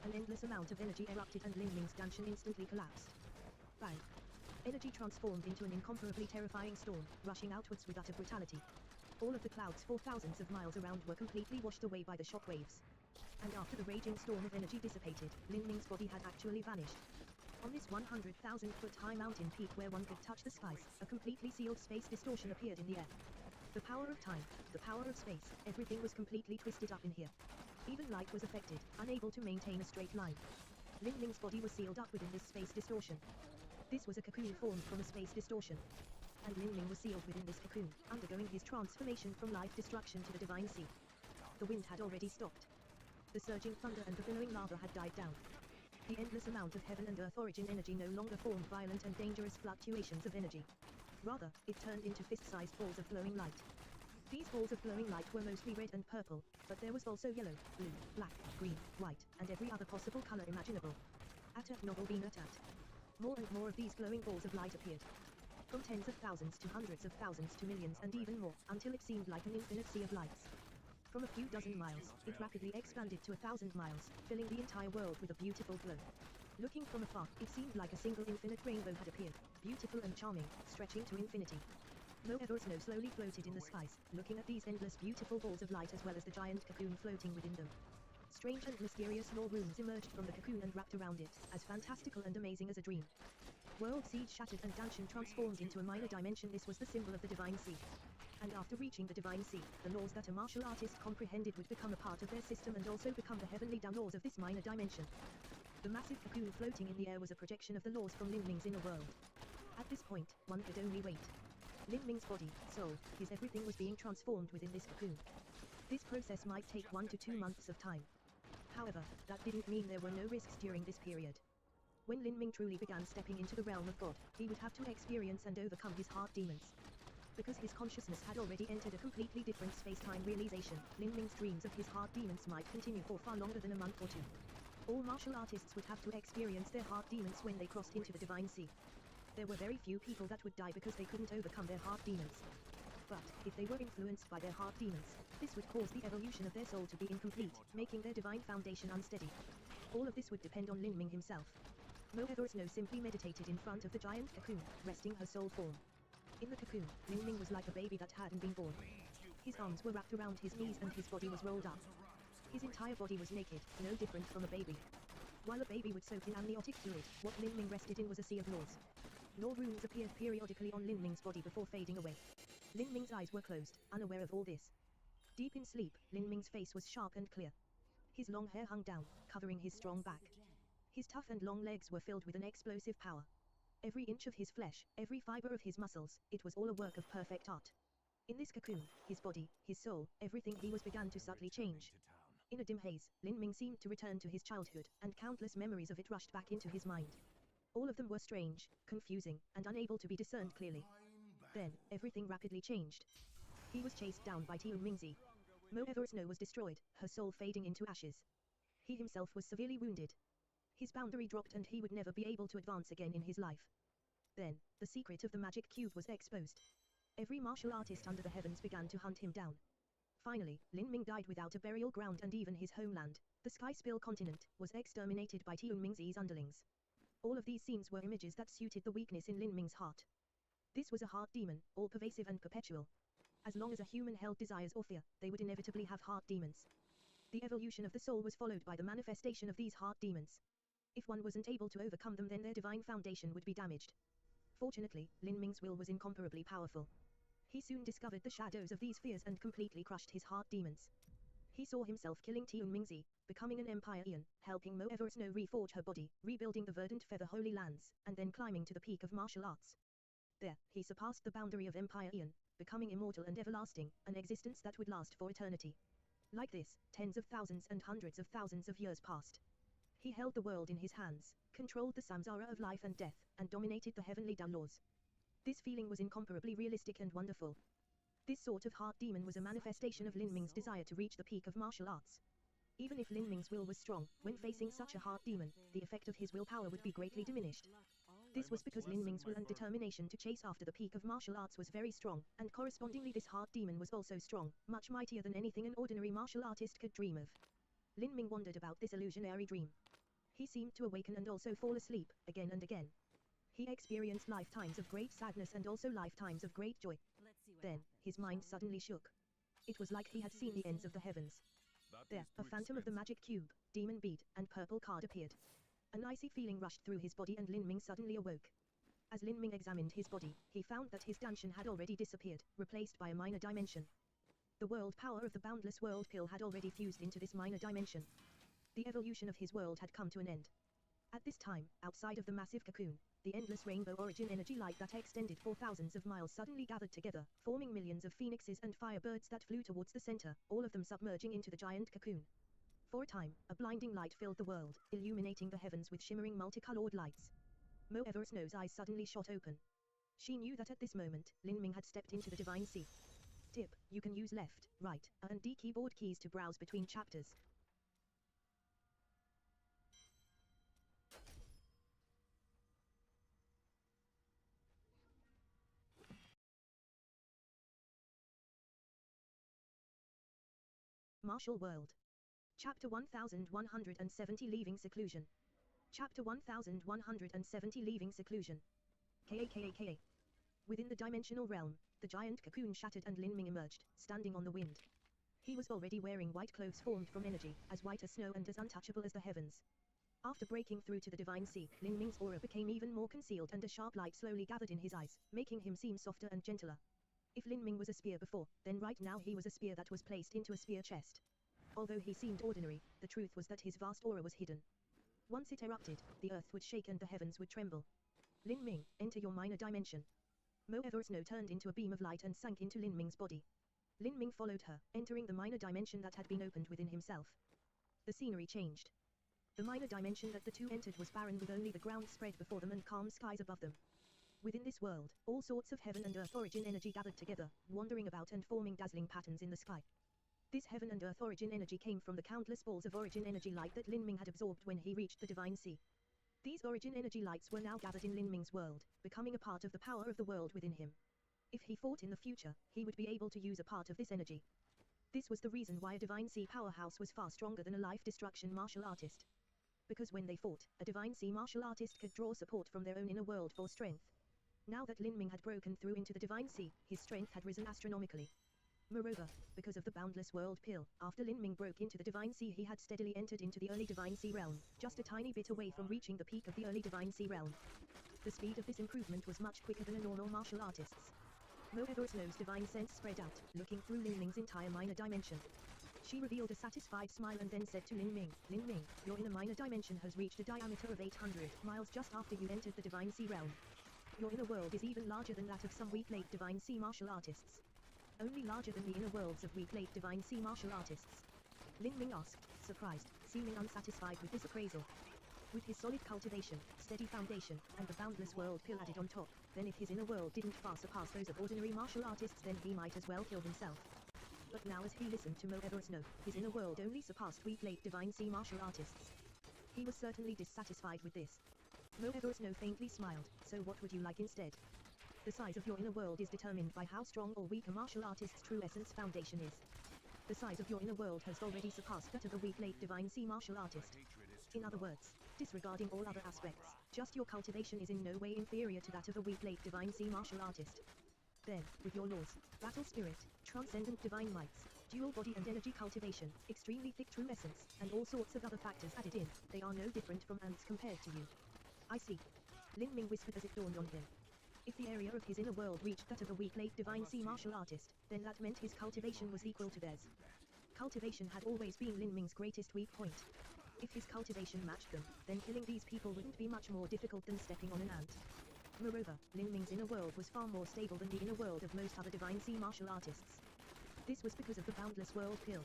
An endless amount of energy erupted and Lin Ming's danshan instantly collapsed. Bang! Energy transformed into an incomparably terrifying storm, rushing outwards with utter brutality. All of the clouds for thousands of miles around were completely washed away by the shock waves. And after the raging storm of energy dissipated, Lin Ming's body had actually vanished. On this 100,000-foot high mountain peak where one could touch the skies, a completely sealed space distortion appeared in the air. The power of time, the power of space, everything was completely twisted up in here. Even light was affected, unable to maintain a straight line. Lin Ming's body was sealed up within this space distortion. This was a cocoon formed from a space distortion. And Lin Ming was sealed within this cocoon, undergoing his transformation from life destruction to the divine sea. The wind had already stopped. The surging thunder and the billowing lava had died down. The endless amount of heaven and earth origin energy no longer formed violent and dangerous fluctuations of energy. Rather, it turned into fist-sized balls of glowing light. These balls of glowing light were mostly red and purple, but there was also yellow, blue, black, green, white, and every other possible color imaginable. Atat novel bean atat. More and more of these glowing balls of light appeared. From tens of thousands to hundreds of thousands to millions and even more, until it seemed like an infinite sea of lights. From a few dozen miles, it rapidly expanded to 1,000 miles, filling the entire world with a beautiful glow. Looking from afar, it seemed like a single infinite rainbow had appeared, beautiful and charming, stretching to infinity. Moever's snow slowly floated in the skies, looking at these endless beautiful balls of light as well as the giant cocoon floating within them. Strange and mysterious lore rooms emerged from the cocoon and wrapped around it, as fantastical and amazing as a dream. World seed shattered and Danshan transformed into a minor dimension. This was the symbol of the divine sea. And after reaching the divine sea, the laws that a martial artist comprehended would become a part of their system and also become the heavenly down laws of this minor dimension. The massive cocoon floating in the air was a projection of the laws from Lin Ming's inner world. At this point, one could only wait. Lin Ming's body, soul, his everything was being transformed within this cocoon. This process might take 1 to 2 months of time. However, that didn't mean there were no risks during this period. When Lin Ming truly began stepping into the realm of God, he would have to experience and overcome his heart demons. Because his consciousness had already entered a completely different space-time realization, Lin Ming's dreams of his heart demons might continue for far longer than a month or two. All martial artists would have to experience their heart demons when they crossed into the divine sea. There were very few people that would die because they couldn't overcome their heart demons. But, if they were influenced by their heart demons, this would cause the evolution of their soul to be incomplete, making their divine foundation unsteady. All of this would depend on Lin Ming himself. Moever's Snow simply meditated in front of the giant cocoon, resting her soul form. In the cocoon, Lin Ming was like a baby that hadn't been born. His arms were wrapped around his knees and his body was rolled up. His entire body was naked, no different from a baby. While a baby would soak in amniotic fluid, what Lin Ming rested in was a sea of laws. Law runes appeared periodically on Lin Ming's body before fading away. Lin Ming's eyes were closed, unaware of all this. Deep in sleep, Lin Ming's face was sharp and clear. His long hair hung down, covering his strong back. His tough and long legs were filled with an explosive power. Every inch of his flesh, every fiber of his muscles, it was all a work of perfect art. In this cocoon, his body, his soul, everything he was began to subtly change. In a dim haze, Lin Ming seemed to return to his childhood, and countless memories of it rushed back into his mind. All of them were strange, confusing, and unable to be discerned clearly. Then, everything rapidly changed. He was chased down by Tian Mingzi. Moever's Snow was destroyed, her soul fading into ashes. He himself was severely wounded. His boundary dropped and he would never be able to advance again in his life. Then, the secret of the magic cube was exposed. Every martial artist under the heavens began to hunt him down. Finally, Lin Ming died without a burial ground and even his homeland, the Sky Spill continent, was exterminated by Tian Mingzi's underlings. All of these scenes were images that suited the weakness in Lin Ming's heart. This was a heart demon, all-pervasive and perpetual. As long as a human held desires or fear, they would inevitably have heart demons. The evolution of the soul was followed by the manifestation of these heart demons. If one wasn't able to overcome them, then their divine foundation would be damaged. Fortunately, Lin Ming's will was incomparably powerful. He soon discovered the shadows of these fears and completely crushed his heart demons. He saw himself killing Tian Mingzi, becoming an Empire Ian, helping Moever's Snow reforge her body, rebuilding the verdant feather holy lands, and then climbing to the peak of martial arts. There, he surpassed the boundary of Empire Ian, becoming immortal and everlasting, an existence that would last for eternity. Like this, tens of thousands and hundreds of thousands of years passed. He held the world in his hands, controlled the samsara of life and death, and dominated the heavenly Tao laws. This feeling was incomparably realistic and wonderful. This sort of heart demon was a manifestation of Lin Ming's desire to reach the peak of martial arts. Even if Lin Ming's will was strong, when facing such a heart demon, the effect of his willpower would be greatly diminished. This was because Lin Ming's will and determination to chase after the peak of martial arts was very strong, and correspondingly this heart demon was also strong, much mightier than anything an ordinary martial artist could dream of. Lin Ming wondered about this illusionary dream. He seemed to awaken and also fall asleep, again and again. He experienced lifetimes of great sadness and also lifetimes of great joy. Then, his mind suddenly shook. It was like he had seen the ends of the heavens. There, a phantom of the magic cube, demon bead, and purple card appeared. An icy feeling rushed through his body and Lin Ming suddenly awoke. As Lin Ming examined his body, he found that his Danshan had already disappeared, replaced by a minor dimension. The world power of the boundless world pill had already fused into this minor dimension. The evolution of his world had come to an end. At this time, outside of the massive cocoon, the endless rainbow origin energy light that extended for thousands of miles suddenly gathered together, forming millions of phoenixes and firebirds that flew towards the center, all of them submerging into the giant cocoon. For a time, a blinding light filled the world, illuminating the heavens with shimmering multicolored lights. Moever's Snow's eyes suddenly shot open. She knew that at this moment, Lin Ming had stepped into the divine sea. Tip, you can use left, right, A and D keyboard keys to browse between chapters. Martial World. Chapter 1170 Leaving Seclusion. Chapter 1170 Leaving Seclusion. Ka. Within the dimensional realm, the giant cocoon shattered and Lin Ming emerged, standing on the wind. He was already wearing white clothes formed from energy, as white as snow and as untouchable as the heavens. After breaking through to the divine sea, Lin Ming's aura became even more concealed and a sharp light slowly gathered in his eyes, making him seem softer and gentler. If Lin Ming was a spear before, then right now he was a spear that was placed into a spear chest. Although he seemed ordinary, the truth was that his vast aura was hidden. Once it erupted, the earth would shake and the heavens would tremble. Lin Ming, enter your minor dimension. Mo Eversnow turned into a beam of light and sank into Lin Ming's body. Lin Ming followed her, entering the minor dimension that had been opened within himself. The scenery changed. The minor dimension that the two entered was barren with only the ground spread before them and calm skies above them. Within this world, all sorts of heaven and earth origin energy gathered together, wandering about and forming dazzling patterns in the sky. This heaven and earth origin energy came from the countless balls of origin energy light that Lin Ming had absorbed when he reached the divine sea. These origin energy lights were now gathered in Lin Ming's world, becoming a part of the power of the world within him. If he fought in the future, he would be able to use a part of this energy. This was the reason why a divine sea powerhouse was far stronger than a life destruction martial artist. Because when they fought, a divine sea martial artist could draw support from their own inner world for strength. Now that Lin Ming had broken through into the divine sea, his strength had risen astronomically. Moreover, because of the boundless world pill, after Lin Ming broke into the divine sea he had steadily entered into the early divine sea realm, just a tiny bit away from reaching the peak of the early divine sea realm. The speed of this improvement was much quicker than a normal martial artist's. Mo Eversnow's divine sense spread out, looking through Lin Ming's entire minor dimension. She revealed a satisfied smile and then said to Lin Ming, Lin Ming, your inner minor dimension has reached a diameter of 800 miles just after you entered the divine sea realm. Your inner world is even larger than that of some weak late divine sea martial artists. Only larger than the inner worlds of weak late divine sea martial artists. Lin Ming asked, surprised, seeming unsatisfied with this appraisal. With his solid cultivation, steady foundation, and the boundless world pill added on top, then if his inner world didn't far surpass those of ordinary martial artists then he might as well kill himself. But now as he listened to Mo Eversnow, his inner world only surpassed weak late divine sea martial artists. He was certainly dissatisfied with this. Mo Eversnow faintly smiled, so what would you like instead? The size of your inner world is determined by how strong or weak a martial artist's true essence foundation is. The size of your inner world has already surpassed that of a weak late divine sea martial artist. In other words, disregarding all other aspects, just your cultivation is in no way inferior to that of a weak late divine sea martial artist. Then, with your laws, battle spirit, transcendent divine mights, dual body and energy cultivation, extremely thick true essence, and all sorts of other factors added in, they are no different from ants compared to you. I see. Lin Ming whispered as it dawned on him. If the area of his inner world reached that of a weak late divine sea martial artist, then that meant his cultivation was equal to theirs. Cultivation had always been Lin Ming's greatest weak point. If his cultivation matched them, then killing these people wouldn't be much more difficult than stepping on an ant. Moreover, Lin Ming's inner world was far more stable than the inner world of most other divine sea martial artists. This was because of the boundless world pill.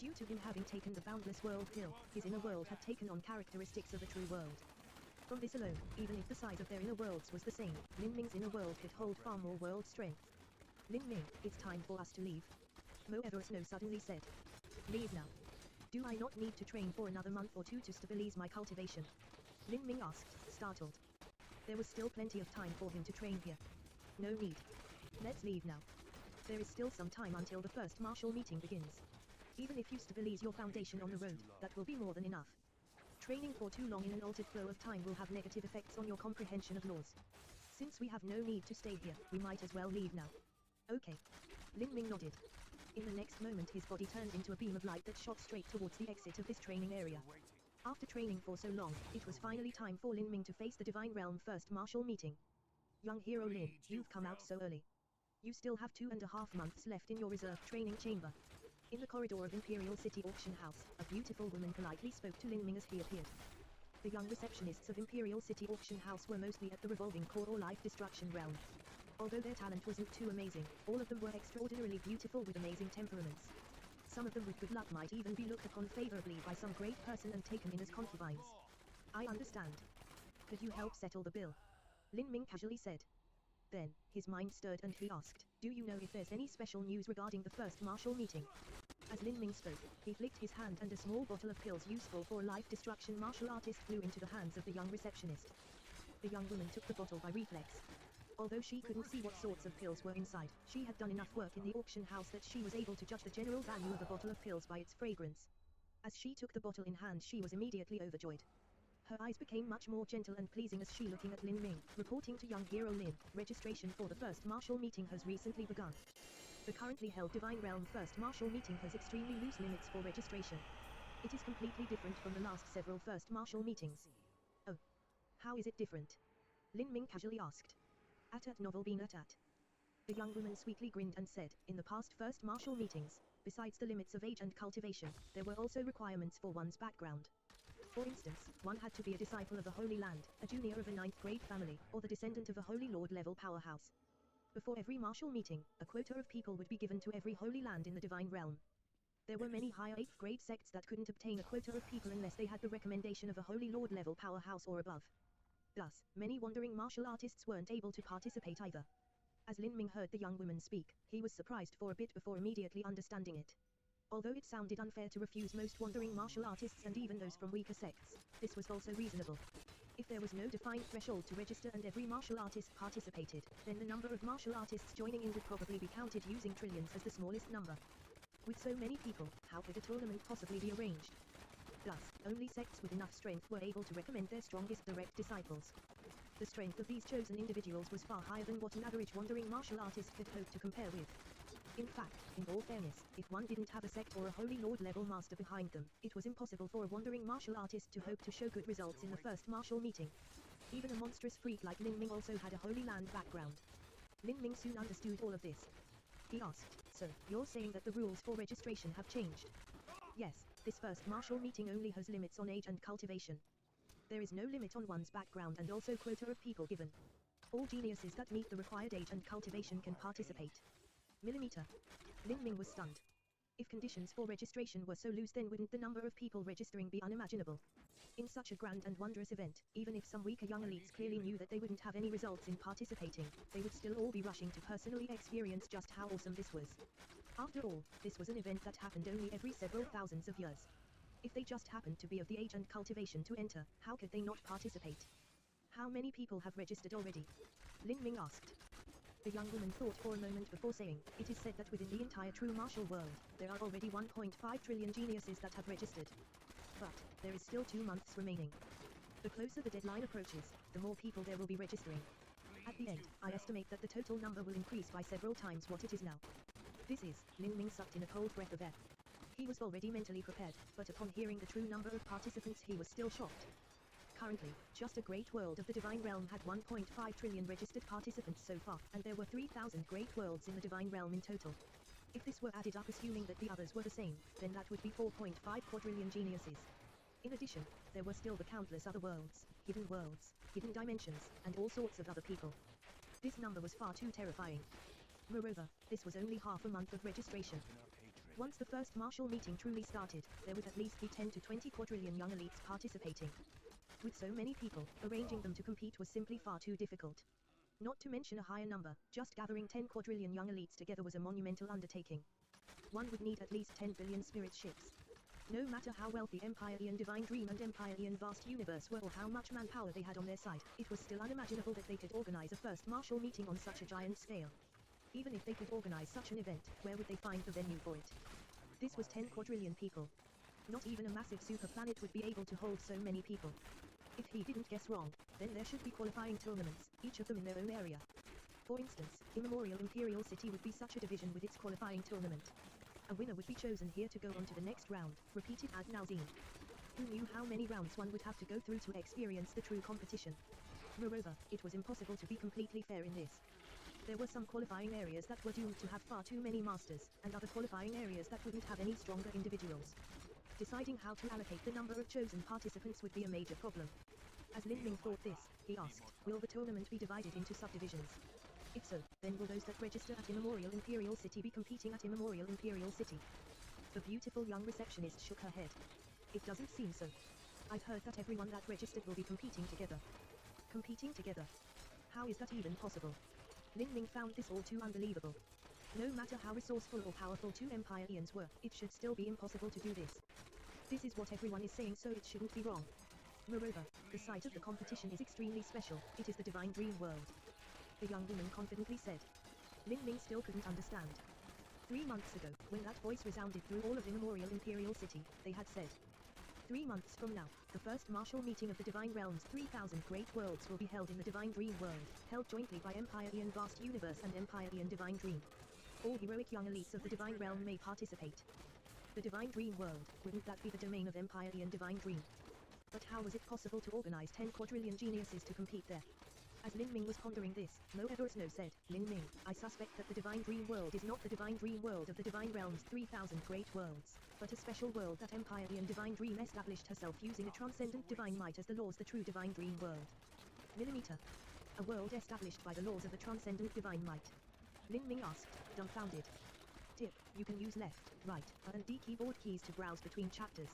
Due to him having taken the boundless world pill, his inner world had taken on characteristics of a true world. From this alone, even if the size of their inner worlds was the same, Lin Ming's inner world could hold far more world strength. Lin Ming, it's time for us to leave. Mo Eversnow suddenly said. Leave now. Do I not need to train for another month or two to stabilize my cultivation? Lin Ming asked, startled. There was still plenty of time for him to train here. No need. Let's leave now. There is still some time until the first martial meeting begins. Even if you stabilize your foundation on the road, that will be more than enough. Training for too long in an altered flow of time will have negative effects on your comprehension of laws. Since we have no need to stay here, we might as well leave now. Okay. Lin Ming nodded. In the next moment his body turned into a beam of light that shot straight towards the exit of this training area. After training for so long, it was finally time for Lin Ming to face the Divine Realm first martial meeting. Young hero Lin, you've come out so early. You still have 2.5 months left in your reserve training chamber. In the corridor of Imperial City Auction House, a beautiful woman politely spoke to Lin Ming as he appeared. The young receptionists of Imperial City Auction House were mostly at the revolving core or life destruction realm. Although their talent wasn't too amazing, all of them were extraordinarily beautiful with amazing temperaments. Some of them with good luck might even be looked upon favorably by some great person and taken in as concubines. I understand. Could you help settle the bill? Lin Ming casually said. Then, his mind stirred and he asked, do you know if there's any special news regarding the first martial meeting? As Lin Ming spoke, he flicked his hand and a small bottle of pills useful for a life destruction martial artist flew into the hands of the young receptionist. The young woman took the bottle by reflex. Although she couldn't see what sorts of pills were inside, she had done enough work in the auction house that she was able to judge the general value of a bottle of pills by its fragrance. As she took the bottle in hand, she was immediately overjoyed. Her eyes became much more gentle and pleasing as she looking at Lin Ming, reporting to young hero Lin, registration for the first martial meeting has recently begun. The currently held Divine Realm first martial meeting has extremely loose limits for registration. It is completely different from the last several first martial meetings. Oh. How is it different? Lin Ming casually asked. At novel been at. The young woman sweetly grinned and said, in the past first martial meetings, besides the limits of age and cultivation, there were also requirements for one's background. For instance, one had to be a disciple of a holy land, a junior of a 9th grade family, or the descendant of a holy lord level powerhouse. Before every martial meeting, a quota of people would be given to every holy land in the Divine Realm. There were many higher 8th grade sects that couldn't obtain a quota of people unless they had the recommendation of a holy lord level powerhouse or above. Thus, many wandering martial artists weren't able to participate either. As Lin Ming heard the young woman speak, he was surprised for a bit before immediately understanding it. Although it sounded unfair to refuse most wandering martial artists and even those from weaker sects, this was also reasonable. If there was no defined threshold to register and every martial artist participated, then the number of martial artists joining in would probably be counted using trillions as the smallest number. With so many people, how could a tournament possibly be arranged? Thus, only sects with enough strength were able to recommend their strongest direct disciples. The strength of these chosen individuals was far higher than what an average wandering martial artist could hope to compare with. In fact, in all fairness, if one didn't have a sect or a holy lord level master behind them, it was impossible for a wandering martial artist to hope to show good results in the first martial meeting. Even a monstrous freak like Lin Ming also had a holy land background. Lin Ming soon understood all of this. He asked, so, you're saying that the rules for registration have changed? Yes, this first martial meeting only has limits on age and cultivation. There is no limit on one's background and also quota of people given. All geniuses that meet the required age and cultivation can participate. Millimeter. Lin Ming was stunned. If conditions for registration were so loose, then wouldn't the number of people registering be unimaginable? In such a grand and wondrous event, even if some weaker young elites clearly knew that they wouldn't have any results in participating, they would still all be rushing to personally experience just how awesome this was. After all, this was an event that happened only every several thousands of years. If they just happened to be of the age and cultivation to enter, how could they not participate? How many people have registered already? Lin Ming asked. The young woman thought for a moment before saying, it is said that within the entire true martial world, there are already 1.5 trillion geniuses that have registered. But, there is still 2 months remaining. The closer the deadline approaches, the more people there will be registering. At the end, I estimate that the total number will increase by several times what it is now. This is, Lin Ming sucked in a cold breath of air. He was already mentally prepared, but upon hearing the true number of participants he was still shocked. Currently, just a great world of the Divine Realm had 1.5 trillion registered participants so far, and there were 3,000 great worlds in the Divine Realm in total. If this were added up assuming that the others were the same, then that would be 4.5 quadrillion geniuses. In addition, there were still the countless other worlds, hidden dimensions, and all sorts of other people. This number was far too terrifying. Moreover, this was only half a month of registration. Once the first martial meeting truly started, there would at least be 10 to 20 quadrillion young elites participating. With so many people, arranging them to compete was simply far too difficult. Not to mention a higher number, just gathering 10 quadrillion young elites together was a monumental undertaking. One would need at least 10 billion spirit ships. No matter how wealthy Empire Ian Divine Dream and Empire Ian Vast Universe were or how much manpower they had on their side, it was still unimaginable that they could organize a first martial meeting on such a giant scale. Even if they could organize such an event, where would they find the venue for it? This was 10 quadrillion people. Not even a massive super planet would be able to hold so many people. If he didn't guess wrong, then there should be qualifying tournaments, each of them in their own area. For instance, Immemorial Imperial City would be such a division with its qualifying tournament. A winner would be chosen here to go on to the next round, repeated ad nauseam. Who knew how many rounds one would have to go through to experience the true competition? Moreover, it was impossible to be completely fair in this. There were some qualifying areas that were doomed to have far too many masters, and other qualifying areas that wouldn't have any stronger individuals. Deciding how to allocate the number of chosen participants would be a major problem. As Lin Ming thought this, he asked, will the tournament be divided into subdivisions? If so, then will those that register at Immemorial Imperial City be competing at Immemorial Imperial City? The beautiful young receptionist shook her head. It doesn't seem so. I've heard that everyone that registered will be competing together. Competing together? How is that even possible? Lin Ming found this all too unbelievable. No matter how resourceful or powerful 2 Empire Ians were, it should still be impossible to do this. This is what everyone is saying, so it shouldn't be wrong. Moreover, the site of the competition is extremely special. It is the Divine Dream World. the young woman confidently said. Lin Ming still couldn't understand. 3 months ago, when that voice resounded through all of Immemorial Imperial City, they had said, 3 months from now, the first martial meeting of the Divine Realms 3000 Great Worlds will be held in the Divine Dream World, held jointly by Empire Ian Vast Universe and Empire Ian Divine Dream. All heroic young elites of the Divine Realm may participate. The Divine Dream World, wouldn't that be the domain of Empire Ian Divine Dream? But how was it possible to organize 10 quadrillion geniuses to compete there? As Lin Ming was pondering this, Mo Eversnow said, Lin Ming, I suspect that the Divine Dream World is not the Divine Dream World of the Divine Realms 3000 Great Worlds, but a special world that Empire Ian Divine Dream established herself using a transcendent divine might as the laws, the true Divine Dream World. Millimeter. A world established by the laws of the transcendent divine might. Lin Ming asked, dumbfounded. Tip, you can use left, right, and D keyboard keys to browse between chapters.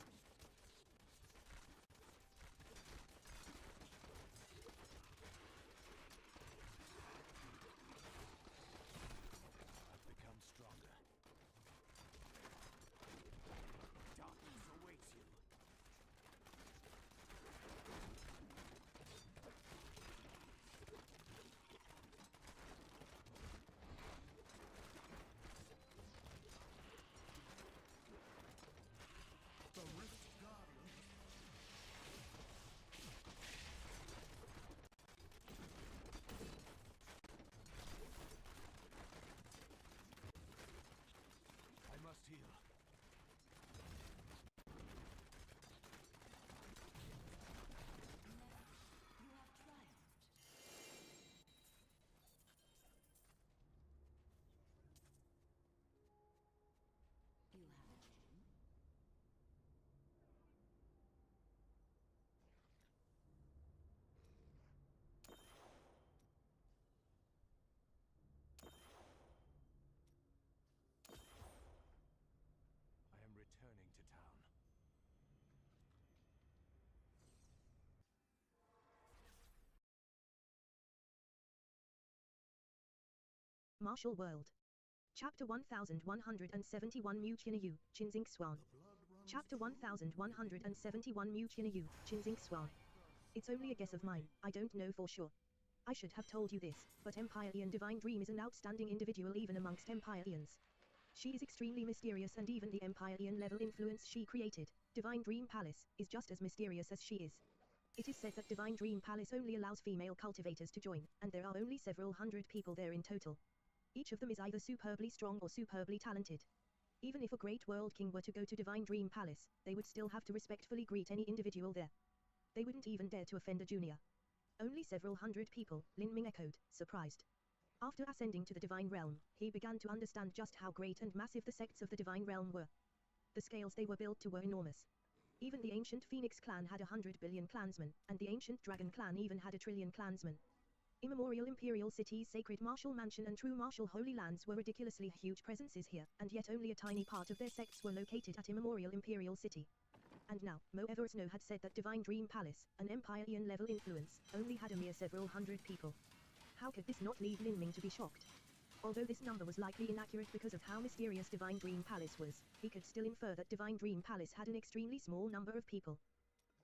Martial World. Chapter 1171 Mu Chinayu, Chinzing Swan. Chapter 1171 Mu Chinayu, Chinzing Swan. It's only a guess of mine, I don't know for sure. I should have told you this, but Empire Ian Divine Dream is an outstanding individual even amongst Empire Ians. She is extremely mysterious, and even the Empire Ian level influence she created, Divine Dream Palace, is just as mysterious as she is. It is said that Divine Dream Palace only allows female cultivators to join, and there are only several hundred people there in total. Each of them is either superbly strong or superbly talented. Even if a great world king were to go to Divine Dream Palace, they would still have to respectfully greet any individual there. They wouldn't even dare to offend a junior. Only several hundred people, Lin Ming echoed, surprised. After ascending to the Divine Realm, he began to understand just how great and massive the sects of the Divine Realm were. The scales they were built to were enormous. Even the ancient Phoenix clan had 100 billion clansmen, and the ancient Dragon clan even had 1 trillion clansmen. Immemorial Imperial City's sacred martial mansion and true martial holy lands were ridiculously huge presences here, and yet only a tiny part of their sects were located at Immemorial Imperial City. And now, Mo Eversnow had said that Divine Dream Palace, an Empire Ian level influence, only had a mere several hundred people. How could this not leave Lin Ming to be shocked? Although this number was likely inaccurate because of how mysterious Divine Dream Palace was, he could still infer that Divine Dream Palace had an extremely small number of people.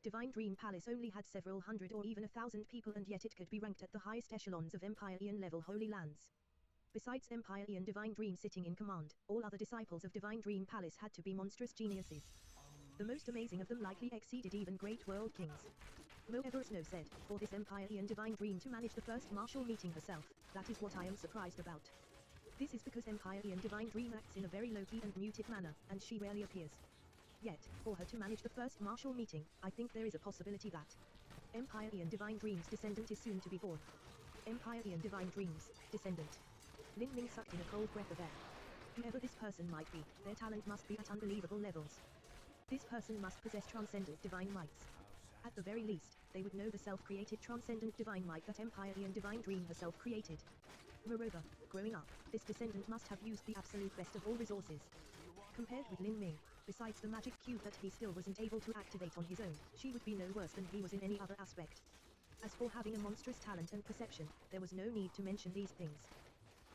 Divine Dream Palace only had several hundred or even 1,000 people, and yet it could be ranked at the highest echelons of Empire Ian level holy lands. Besides Empire Ian Divine Dream sitting in command, all other disciples of Divine Dream Palace had to be monstrous geniuses. The most amazing of them likely exceeded even great world kings. Mo Eversnow said, for this Empire Ian Divine Dream to manage the first martial meeting herself, that is what I am surprised about. This is because Empire Ian Divine Dream acts in a very low-key and muted manner, and she rarely appears. Yet, for her to manage the first martial meeting, I think there is a possibility that Empire Ian Divine Dream's descendant is soon to be born. Empire Ian Divine Dream's descendant. Lin Ming sucked in a cold breath of air. Whoever this person might be, their talent must be at unbelievable levels. This person must possess transcendent divine mights. At the very least, they would know the self-created transcendent divine might that Empire Ian Divine Dream herself created. Moreover, growing up, this descendant must have used the absolute best of all resources. Compared with Lin Ming, besides the magic cube that he still wasn't able to activate on his own, she would be no worse than he was in any other aspect. As for having a monstrous talent and perception, there was no need to mention these things.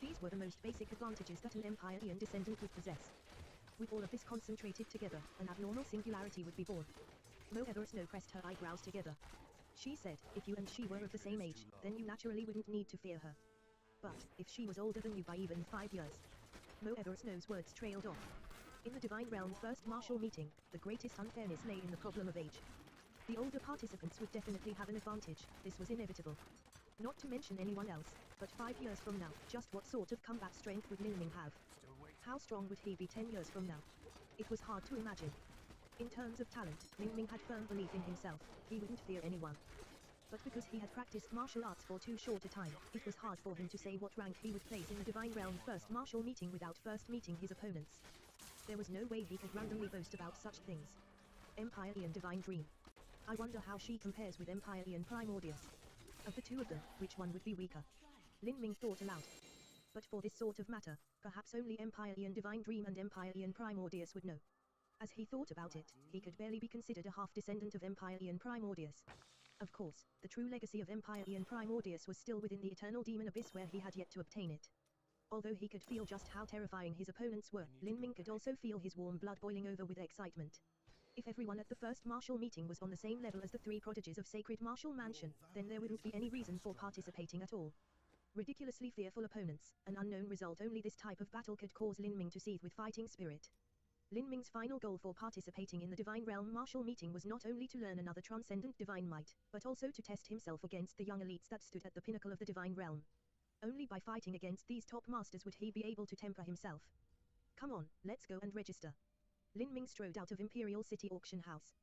These were the most basic advantages that an Empire Ian descendant would possess. With all of this concentrated together, an abnormal singularity would be born. Mo Eversnow pressed her eyebrows together. She said, if you and she were of the same age, then you naturally wouldn't need to fear her. But, if she was older than you by even 5 years. Mo Eversnow's words trailed off. In the Divine Realm's first martial meeting, the greatest unfairness lay in the problem of age. The older participants would definitely have an advantage, this was inevitable. Not to mention anyone else, but 5 years from now, just what sort of combat strength would Lin Ming have? How strong would he be 10 years from now? It was hard to imagine. In terms of talent, Lin Ming had firm belief in himself, he wouldn't fear anyone. But because he had practiced martial arts for too short a time, it was hard for him to say what rank he would place in the Divine Realm's first martial meeting without first meeting his opponents. There was no way he could randomly boast about such things. Empire Ian Divine Dream. I wonder how she compares with Empire Ian Primordius. Of the two of them, which one would be weaker? Lin Ming thought aloud. But for this sort of matter, perhaps only Empire Ian Divine Dream and Empire Ian Primordius would know. As he thought about it, he could barely be considered a half-descendant of Empire Ian Primordius. Of course, the true legacy of Empire Ian Primordius was still within the eternal demon abyss where he had yet to obtain it. Although he could feel just how terrifying his opponents were, Lin Ming could also feel his warm blood boiling over with excitement. If everyone at the first martial meeting was on the same level as the three prodigies of Sacred Martial Mansion, then there wouldn't be any reason for participating at all. Ridiculously fearful opponents, an unknown result. Only this type of battle could cause Lin Ming to seethe with fighting spirit. Lin Ming's final goal for participating in the Divine Realm martial meeting was not only to learn another transcendent divine might, but also to test himself against the young elites that stood at the pinnacle of the Divine Realm. Only by fighting against these top masters would he be able to temper himself. Come on, let's go and register. Lin Ming strode out of Imperial City Auction House.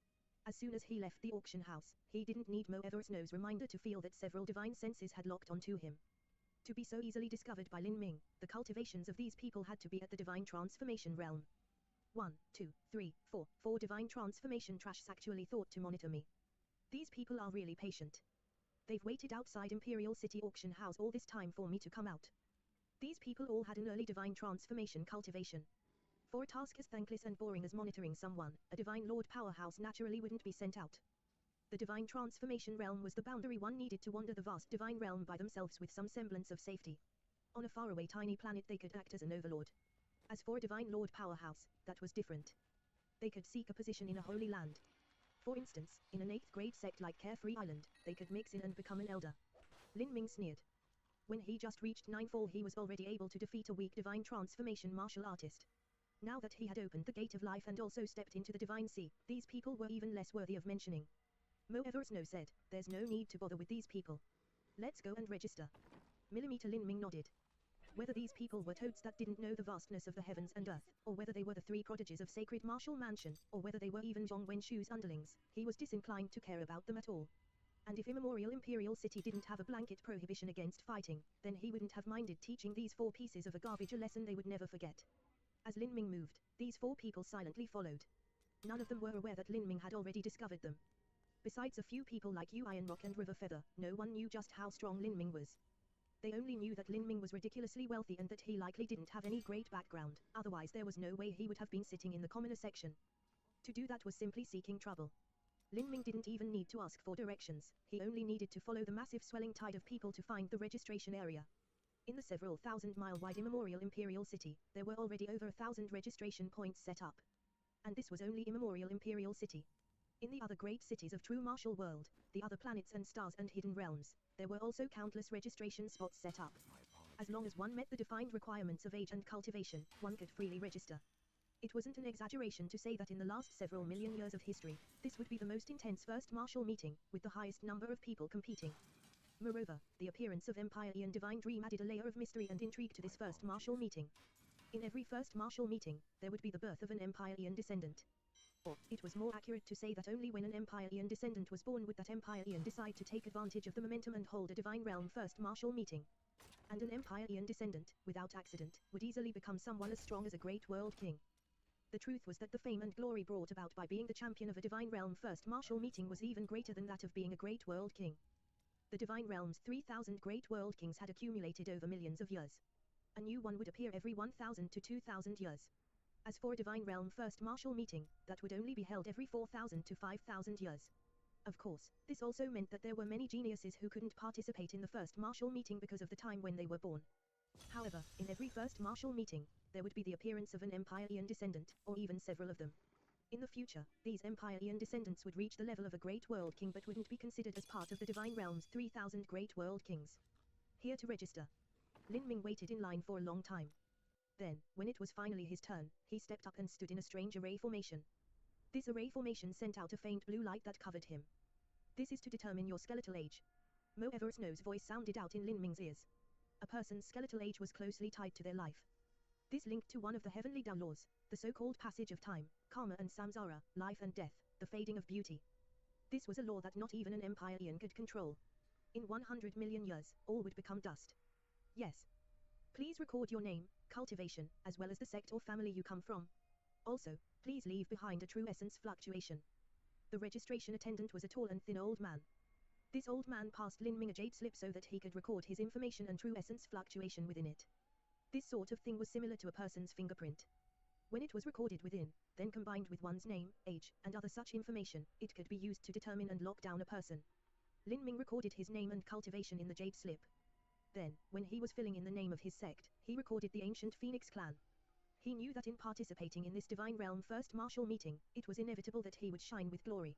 As soon as he left the auction house, he didn't need Mo Eversnow's reminder to feel that several divine senses had locked onto him. To be so easily discovered by Lin Ming, the cultivations of these people had to be at the Divine Transformation Realm. 1, 2, 3, 4 Divine Transformation Trashs actually thought to monitor me. These people are really patient. They've waited outside Imperial City Auction House all this time for me to come out. These people all had an early Divine Transformation cultivation. For a task as thankless and boring as monitoring someone, a Divine Lord powerhouse naturally wouldn't be sent out. The Divine Transformation Realm was the boundary one needed to wander the vast Divine Realm by themselves with some semblance of safety. On a faraway tiny planet they could act as an overlord. As for a Divine Lord powerhouse, that was different. They could seek a position in a holy land. For instance, in an 8th grade sect like Carefree Island, they could mix in and become an elder. Lin Ming sneered. When he just reached 9th he was already able to defeat a weak Divine Transformation martial artist. Now that he had opened the gate of life and also stepped into the Divine Sea, these people were even less worthy of mentioning. Mo Eversnow said, there's no need to bother with these people. Let's go and register. Millimeter Lin Ming nodded. Whether these people were toads that didn't know the vastness of the heavens and earth, or whether they were the three prodigies of Sacred Martial Mansion, or whether they were even Zhong Wenshu's underlings, he was disinclined to care about them at all. And if Immemorial Imperial City didn't have a blanket prohibition against fighting, then he wouldn't have minded teaching these 4 pieces of a garbage a lesson they would never forget. As Lin Ming moved, these 4 people silently followed. None of them were aware that Lin Ming had already discovered them. Besides a few people like Yu Ironrock and River Feather, no one knew just how strong Lin Ming was. They only knew that Lin Ming was ridiculously wealthy and that he likely didn't have any great background, otherwise there was no way he would have been sitting in the commoner section. To do that was simply seeking trouble. Lin Ming didn't even need to ask for directions, he only needed to follow the massive swelling tide of people to find the registration area. In the several thousand-mile-wide Immemorial Imperial City, there were already over 1,000 registration points set up. And this was only Immemorial Imperial City. In the other great cities of True Martial World, the other planets and stars and hidden realms, there were also countless registration spots set up. As long as one met the defined requirements of age and cultivation, one could freely register. It wasn't an exaggeration to say that in the last several million years of history, this would be the most intense first martial meeting, with the highest number of people competing. Moreover, the appearance of Empire Ian Divine Dream added a layer of mystery and intrigue to this first martial meeting. In every first martial meeting, there would be the birth of an Empire Ian descendant. Or, it was more accurate to say that only when an Empire Ian descendant was born would that Empire Ian decide to take advantage of the momentum and hold a Divine Realm first martial meeting. And an Empire Ian descendant, without accident, would easily become someone as strong as a great world king. The truth was that the fame and glory brought about by being the champion of a Divine Realm first martial meeting was even greater than that of being a great world king. The Divine Realm's 3,000 great world kings had accumulated over millions of years. A new one would appear every 1,000 to 2,000 years. As for a Divine Realm first martial meeting, that would only be held every 4,000 to 5,000 years. Of course, this also meant that there were many geniuses who couldn't participate in the first martial meeting because of the time when they were born. However, in every first martial meeting, there would be the appearance of an Empire Ian descendant, or even several of them. In the future, these Empire Ian descendants would reach the level of a great world king but wouldn't be considered as part of the Divine Realm's 3,000 great world kings. Here to register. Lin Ming waited in line for a long time. Then, when it was finally his turn, he stepped up and stood in a strange array formation. This array formation sent out a faint blue light that covered him. This is to determine your skeletal age. Mo Everest's voice sounded out in Lin Ming's ears. A person's skeletal age was closely tied to their life. This linked to one of the heavenly Tao laws, the so-called passage of time, karma and samsara, life and death, the fading of beauty. This was a law that not even an empire Ian could control. In 100 million years, all would become dust. Yes. Please record your name, cultivation, as well as the sect or family you come from. Also, please leave behind a true essence fluctuation. The registration attendant was a tall and thin old man. This old man passed Lin Ming a jade slip so that he could record his information and true essence fluctuation within it. This sort of thing was similar to a person's fingerprint. When it was recorded within, then combined with one's name, age, and other such information, it could be used to determine and lock down a person. Lin Ming recorded his name and cultivation in the jade slip. Then, when he was filling in the name of his sect, he recorded the ancient Phoenix clan. He knew that in participating in this divine realm first martial meeting, it was inevitable that he would shine with glory.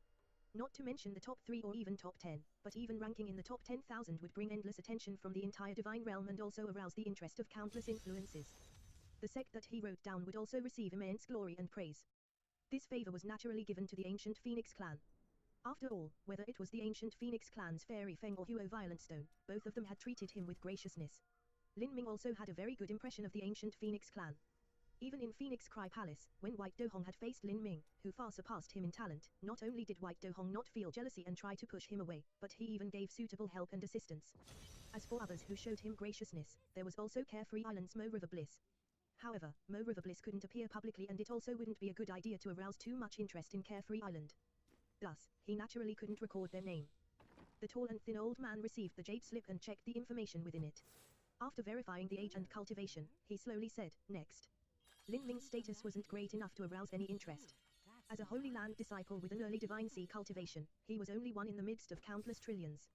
Not to mention the top 3 or even top 10, but even ranking in the top 10,000 would bring endless attention from the entire divine realm and also arouse the interest of countless influences. The sect that he wrote down would also receive immense glory and praise. This favor was naturally given to the ancient Phoenix clan. After all, whether it was the ancient Phoenix clan's Fairy Feng or Huo Violent Stone, both of them had treated him with graciousness. Lin Ming also had a very good impression of the ancient Phoenix clan. Even in Phoenix Cry Palace, when White Dohong had faced Lin Ming, who far surpassed him in talent, not only did White Dohong not feel jealousy and try to push him away, but he even gave suitable help and assistance. As for others who showed him graciousness, there was also Carefree Island's Mo River Bliss. However, Mo River Bliss couldn't appear publicly and it also wouldn't be a good idea to arouse too much interest in Carefree Island. Thus, he naturally couldn't record their name. The tall and thin old man received the jade slip and checked the information within it. After verifying the age and cultivation, he slowly said, "Next." Lin Ming's status wasn't great enough to arouse any interest. As a Holy Land disciple with an early Divine Sea cultivation, he was only one in the midst of countless trillions.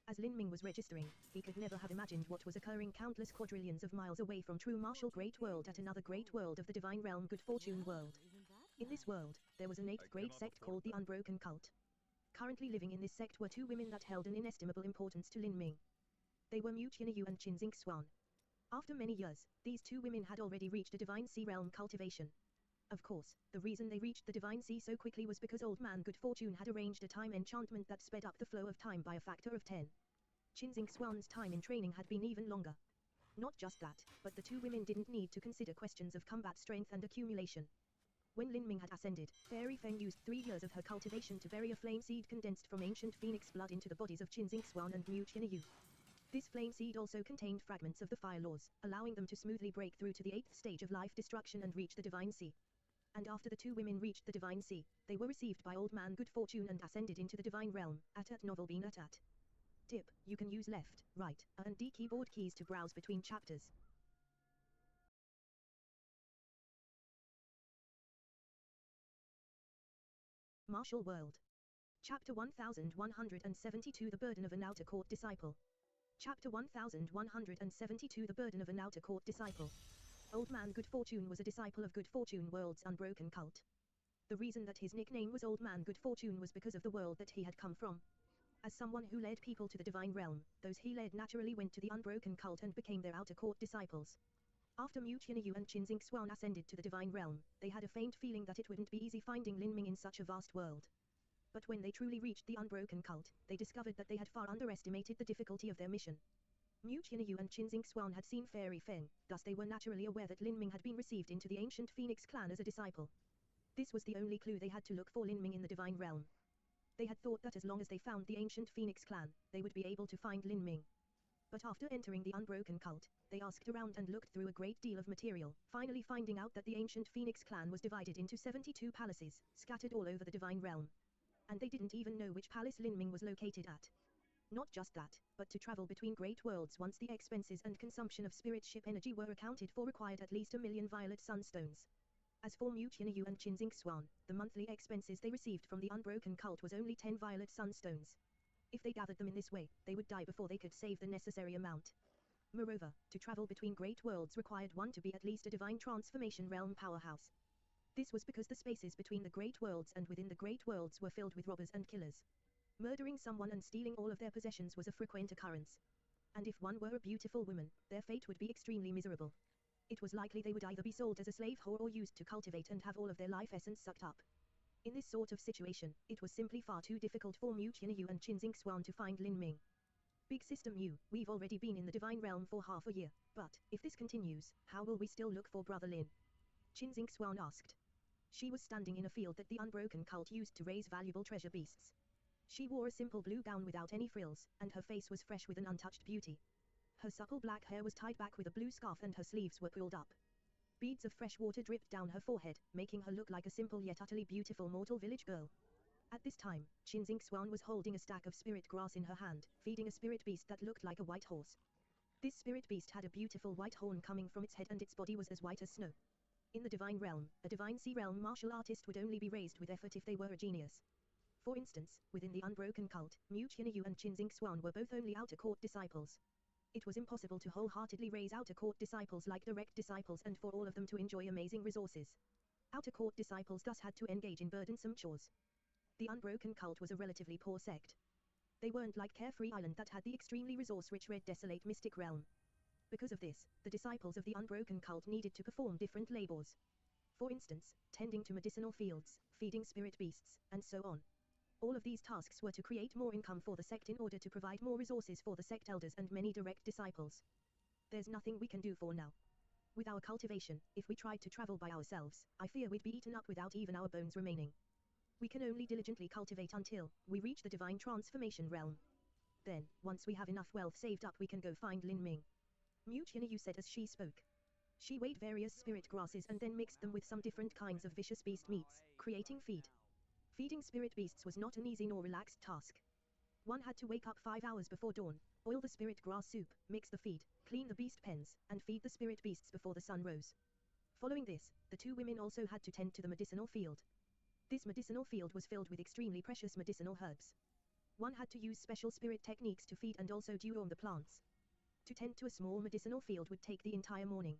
As Lin Ming was registering, he could never have imagined what was occurring countless quadrillions of miles away from true martial great world at another great world of the divine realm Good Fortune world. In this world, there was an 8th great sect called the Unbroken Cult. Currently living in this sect were 2 women that held an inestimable importance to Lin Ming. They were Mu Qianyu and Qinxing Swan. After many years, these 2 women had already reached a Divine Sea realm cultivation. Of course, the reason they reached the Divine Sea so quickly was because Old Man Good Fortune had arranged a time enchantment that sped up the flow of time by a factor of 10. Qinxing Swan's time in training had been even longer. Not just that, but the 2 women didn't need to consider questions of combat strength and accumulation. When Lin Ming had ascended, Fairy Feng used 3 years of her cultivation to bury a flame seed condensed from ancient phoenix blood into the bodies of Qinxing Swan and Mu Qianyu. This flame seed also contained fragments of the fire laws, allowing them to smoothly break through to the 8th stage of life destruction and reach the Divine Sea. And after the 2 women reached the Divine Sea, they were received by Old Man Good Fortune and ascended into the Divine Realm, at novel bean at. Tip, you can use left, right, A and D keyboard keys to browse between chapters. Martial World. Chapter 1172 The Burden of an Outer Court Disciple. Chapter 1172 The Burden of an Outer Court Disciple. Old Man Good Fortune was a disciple of Good Fortune World's Unbroken Cult. The reason that his nickname was Old Man Good Fortune was because of the world that he had come from. As someone who led people to the divine realm, those he led naturally went to the Unbroken Cult and became their outer court disciples. After Mu Qianyu and Qinxing Swan ascended to the divine realm, they had a faint feeling that it wouldn't be easy finding Lin Ming in such a vast world. But when they truly reached the Unbroken Cult, they discovered that they had far underestimated the difficulty of their mission. Mu Qianyu and Qinxing Swan had seen Fairy Feng, thus they were naturally aware that Lin Ming had been received into the ancient Phoenix clan as a disciple. This was the only clue they had to look for Lin Ming in the divine realm. They had thought that as long as they found the ancient Phoenix clan, they would be able to find Lin Ming. But after entering the Unbroken Cult, they asked around and looked through a great deal of material, finally finding out that the ancient Phoenix clan was divided into 72 palaces, scattered all over the divine realm. And they didn't even know which palace Lin Ming was located at. Not just that, but to travel between great worlds once the expenses and consumption of spirit ship energy were accounted for required at least 1 million violet sunstones. As for Mu Qianyu and Qinxing Swan, the monthly expenses they received from the Unbroken Cult was only 10 violet sunstones. If they gathered them in this way, they would die before they could save the necessary amount. Moreover, to travel between great worlds required one to be at least a divine transformation realm powerhouse. This was because the spaces between the great worlds and within the great worlds were filled with robbers and killers. Murdering someone and stealing all of their possessions was a frequent occurrence. And if one were a beautiful woman, their fate would be extremely miserable. It was likely they would either be sold as a slave whore or used to cultivate and have all of their life essence sucked up. In this sort of situation, it was simply far too difficult for Mu Qianyu and Qin Xingxuan to find Lin Ming. Big Sister Mu, we've already been in the divine realm for half a year, but, if this continues, how will we still look for Brother Lin? Qin Xingxuan asked. She was standing in a field that the unbroken cult used to raise valuable treasure beasts. She wore a simple blue gown without any frills, and her face was fresh with an untouched beauty. Her supple black hair was tied back with a blue scarf and her sleeves were pulled up. Beads of fresh water dripped down her forehead, making her look like a simple yet utterly beautiful mortal village girl. At this time, Qin Xingxuan was holding a stack of spirit grass in her hand, feeding a spirit beast that looked like a white horse. This spirit beast had a beautiful white horn coming from its head and its body was as white as snow. In the divine realm, a divine sea realm martial artist would only be raised with effort if they were a genius. For instance, within the unbroken cult, Mu Qianyu and Qin Xingxuan were both only outer court disciples. It was impossible to wholeheartedly raise outer court disciples like direct disciples and for all of them to enjoy amazing resources. Outer court disciples thus had to engage in burdensome chores. The unbroken cult was a relatively poor sect. They weren't like Carefree Island that had the extremely resource-rich red desolate mystic realm. Because of this, the disciples of the unbroken cult needed to perform different labors. For instance, tending to medicinal fields, feeding spirit beasts, and so on. All of these tasks were to create more income for the sect in order to provide more resources for the sect elders and many direct disciples. There's nothing we can do for now. With our cultivation, if we tried to travel by ourselves, I fear we'd be eaten up without even our bones remaining. We can only diligently cultivate until we reach the divine transformation realm. Then, once we have enough wealth saved up we can go find Lin Ming. Mu Qianyu said as she spoke. She weighed various spirit grasses and then mixed them with some different kinds of vicious beast meats, creating feed. Feeding spirit beasts was not an easy nor relaxed task. One had to wake up 5 hours before dawn, boil the spirit grass soup, mix the feed, clean the beast pens, and feed the spirit beasts before the sun rose. Following this, the two women also had to tend to the medicinal field. This medicinal field was filled with extremely precious medicinal herbs. One had to use special spirit techniques to feed and also deworm the plants. To tend to a small medicinal field would take the entire morning.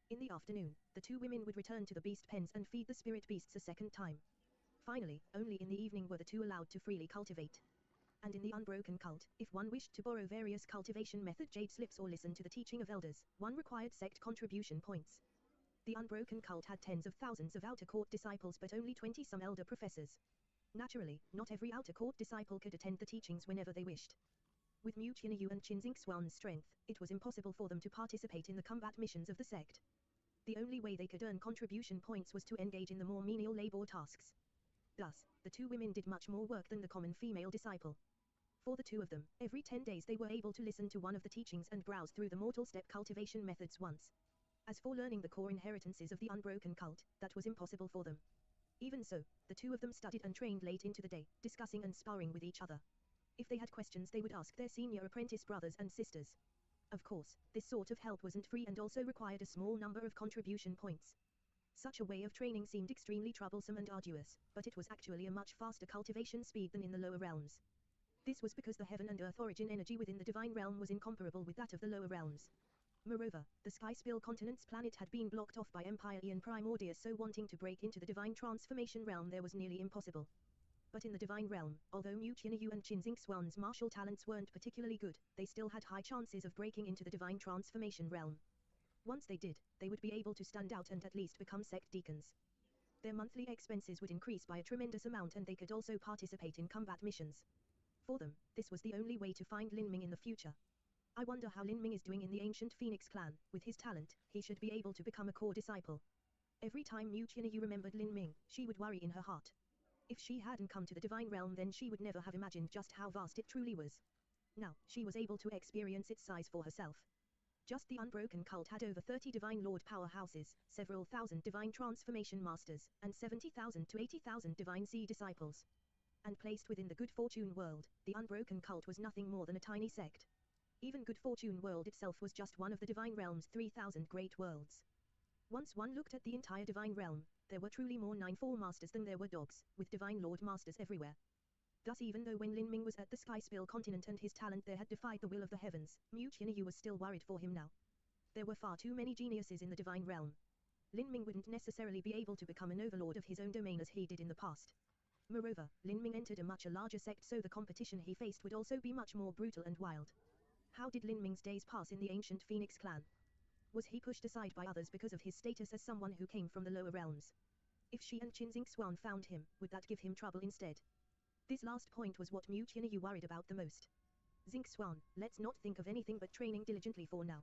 In the afternoon, the two women would return to the beast pens and feed the spirit beasts a second time. Finally, only in the evening were the two allowed to freely cultivate. And in the unbroken cult, if one wished to borrow various cultivation method jade slips or listen to the teaching of elders, one required sect contribution points. The unbroken cult had tens of thousands of outer court disciples but only 20-some elder professors. Naturally, not every outer court disciple could attend the teachings whenever they wished. With Mu Qianyu and Qin Xingxuan's strength, it was impossible for them to participate in the combat missions of the sect. The only way they could earn contribution points was to engage in the more menial labor tasks. Thus, the two women did much more work than the common female disciple. For the two of them, every 10 days they were able to listen to one of the teachings and browse through the mortal step cultivation methods once. As for learning the core inheritances of the unbroken cult, that was impossible for them. Even so, the two of them studied and trained late into the day, discussing and sparring with each other. If they had questions they would ask their senior apprentice brothers and sisters. Of course, this sort of help wasn't free and also required a small number of contribution points. Such a way of training seemed extremely troublesome and arduous, but it was actually a much faster cultivation speed than in the lower realms. This was because the heaven and earth origin energy within the divine realm was incomparable with that of the lower realms. Moreover, the Sky Spill continent's planet had been blocked off by Empire Ian Primordius, so wanting to break into the divine transformation realm there was nearly impossible. But in the divine realm, although Mu Qianyu and Qin Xingxuan's martial talents weren't particularly good, they still had high chances of breaking into the divine transformation realm. Once they did, they would be able to stand out and at least become sect deacons. Their monthly expenses would increase by a tremendous amount and they could also participate in combat missions. For them, this was the only way to find Lin Ming in the future. I wonder how Lin Ming is doing in the ancient Phoenix clan. With his talent, he should be able to become a core disciple. Every time Mu Qianyu remembered Lin Ming, she would worry in her heart. If she hadn't come to the divine realm then she would never have imagined just how vast it truly was. Now, she was able to experience its size for herself. Just the unbroken cult had over 30 divine lord powerhouses, several thousand divine transformation masters, and 70,000 to 80,000 divine sea disciples. And placed within the Good Fortune world, the unbroken cult was nothing more than a tiny sect. Even Good Fortune world itself was just one of the divine realm's 3,000 great worlds. Once one looked at the entire divine realm, there were truly more 9-4 masters than there were dogs, with divine lord masters everywhere. Thus even though when Lin Ming was at the Sky Spill continent and his talent there had defied the will of the heavens, Mu Qianyu was still worried for him now. There were far too many geniuses in the divine realm. Lin Ming wouldn't necessarily be able to become an overlord of his own domain as he did in the past. Moreover, Lin Ming entered a much larger sect so the competition he faced would also be much more brutal and wild. How did Lin Ming's days pass in the ancient Phoenix clan? Was he pushed aside by others because of his status as someone who came from the lower realms? If she and Qin Xuan found him, would that give him trouble instead? This last point was what Mu Qianyu worried about the most. Xuan, let's not think of anything but training diligently for now.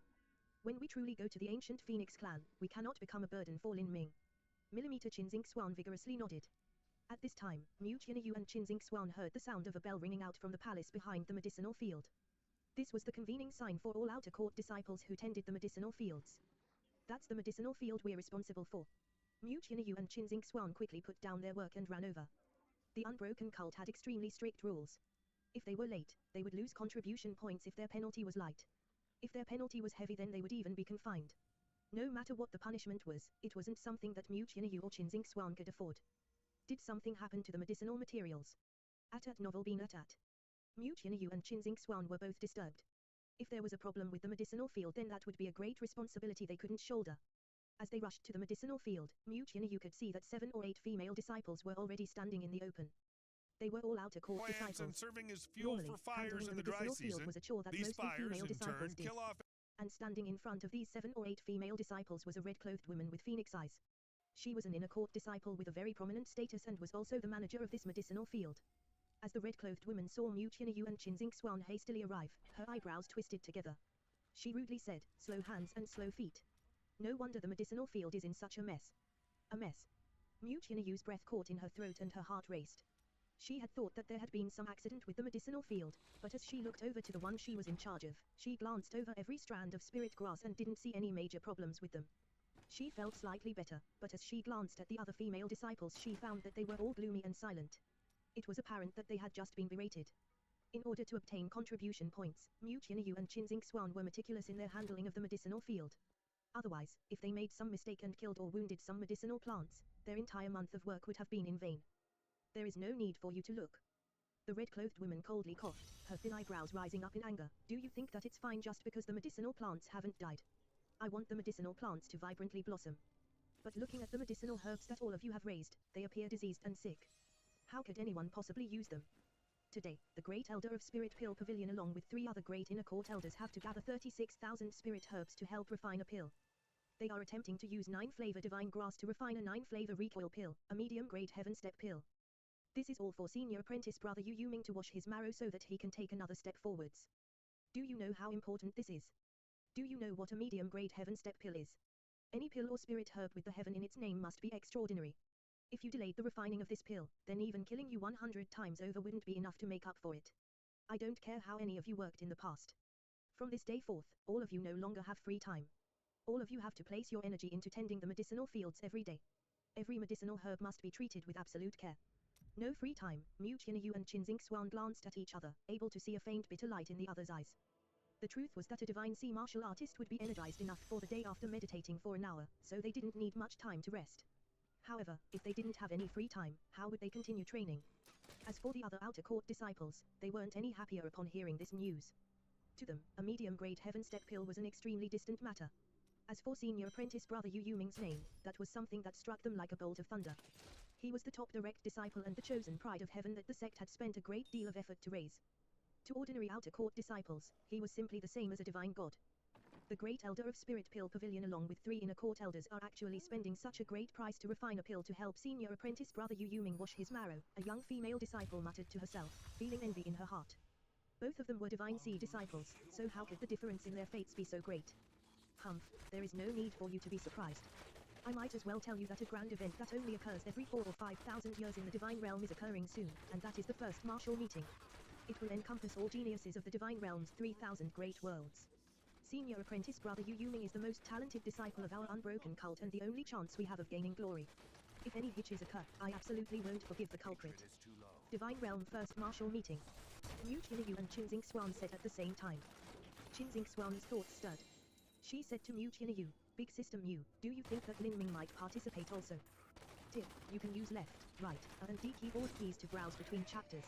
When we truly go to the ancient Phoenix clan, we cannot become a burden for Lin Ming. Millimeter Qin Xuan vigorously nodded. At this time, Mu Qianyu and Qin Xuan heard the sound of a bell ringing out from the palace behind the medicinal field. This was the convening sign for all outer court disciples who tended the medicinal fields. That's the medicinal field we're responsible for. Mu Qianyu and Qin Xuan quickly put down their work and ran over. The unbroken cult had extremely strict rules. If they were late, they would lose contribution points if their penalty was light. If their penalty was heavy, then they would even be confined. No matter what the punishment was, it wasn't something that Mu Qianyu or Qin Xuan could afford. Did something happen to the medicinal materials? At novel been at. Mu Qianyu and Qin Xuan were both disturbed. If there was a problem with the medicinal field, then that would be a great responsibility they couldn't shoulder. As they rushed to the medicinal field, Mu Qianyu could see that 7 or 8 female disciples were already standing in the open. They were all outer court disciples. And serving as fuel Normally, for fires handling in the the dry medicinal field season. was a chore that These mostly fires, female in turn, disciples did. kill off. And standing in front of these 7 or 8 female disciples was a red-clothed woman with phoenix eyes. She was an inner court disciple with a very prominent status and was also the manager of this medicinal field. As the red-clothed woman saw Mu Qianyu and Qin Xuan hastily arrive, her eyebrows twisted together. She rudely said, "Slow hands and slow feet." No wonder the medicinal field is in such a mess. A mess. Mu Qianyu's breath caught in her throat and her heart raced. She had thought that there had been some accident with the medicinal field, but as she looked over to the one she was in charge of, she glanced over every strand of spirit grass and didn't see any major problems with them. She felt slightly better, but as she glanced at the other female disciples, she found that they were all gloomy and silent. It was apparent that they had just been berated. In order to obtain contribution points, Mu Qianyu and Qin Xuan were meticulous in their handling of the medicinal field. Otherwise, if they made some mistake and killed or wounded some medicinal plants, their entire month of work would have been in vain. There is no need for you to look. The red-clothed woman coldly coughed, her thin eyebrows rising up in anger. Do you think that it's fine just because the medicinal plants haven't died? I want the medicinal plants to vibrantly blossom. But looking at the medicinal herbs that all of you have raised, they appear diseased and sick. How could anyone possibly use them? Today, the Great Elder of Spirit Pill Pavilion along with 3 other great inner court elders have to gather 36,000 spirit herbs to help refine a pill. They are attempting to use 9-flavor divine grass to refine a 9-flavor recoil pill, a medium-grade heaven step pill. This is all for senior apprentice brother Yu Yuming to wash his marrow so that he can take another step forwards. Do you know how important this is? Do you know what a medium-grade heaven step pill is? Any pill or spirit herb with the heaven in its name must be extraordinary. If you delayed the refining of this pill, then even killing you 100 times over wouldn't be enough to make up for it. I don't care how any of you worked in the past. From this day forth, all of you no longer have free time. All of you have to place your energy into tending the medicinal fields every day. Every medicinal herb must be treated with absolute care. No free time. Mu Qianyu and Qin Xuan glanced at each other, able to see a faint bitter light in the other's eyes. The truth was that a divine sea martial artist would be energized enough for the day after meditating for an hour, so they didn't need much time to rest. However, if they didn't have any free time, how would they continue training? As for the other outer court disciples, they weren't any happier upon hearing this news. To them, a medium-grade heaven step pill was an extremely distant matter. As for senior apprentice brother Yu Yuming's name, that was something that struck them like a bolt of thunder. He was the top direct disciple and the chosen pride of heaven that the sect had spent a great deal of effort to raise. To ordinary outer court disciples, he was simply the same as a divine god. The Great Elder of Spirit Pill Pavilion along with 3 inner court elders are actually spending such a great price to refine a pill to help senior apprentice brother Yu Yuming wash his marrow, a young female disciple muttered to herself, feeling envy in her heart. Both of them were divine sea disciples, so how could the difference in their fates be so great? Humph, there is no need for you to be surprised. I might as well tell you that a grand event that only occurs every 4 or 5,000 years in the divine realm is occurring soon, and that is the first martial meeting. It will encompass all geniuses of the divine realm's 3,000 great worlds. Senior apprentice brother Yu Yuming is the most talented disciple of our unbroken cult and the only chance we have of gaining glory. If any hitches occur, I absolutely won't forgive the culprit. Divine realm first martial meeting. Mu Qianyu and Qin Xuan said at the same time. Qin Xuan's thoughts stirred. She said to Mu Qianyu, "Big Sister Mu, do you think that Lin Ming might participate also?" Tip, you can use left, right, and D keyboard keys to browse between chapters.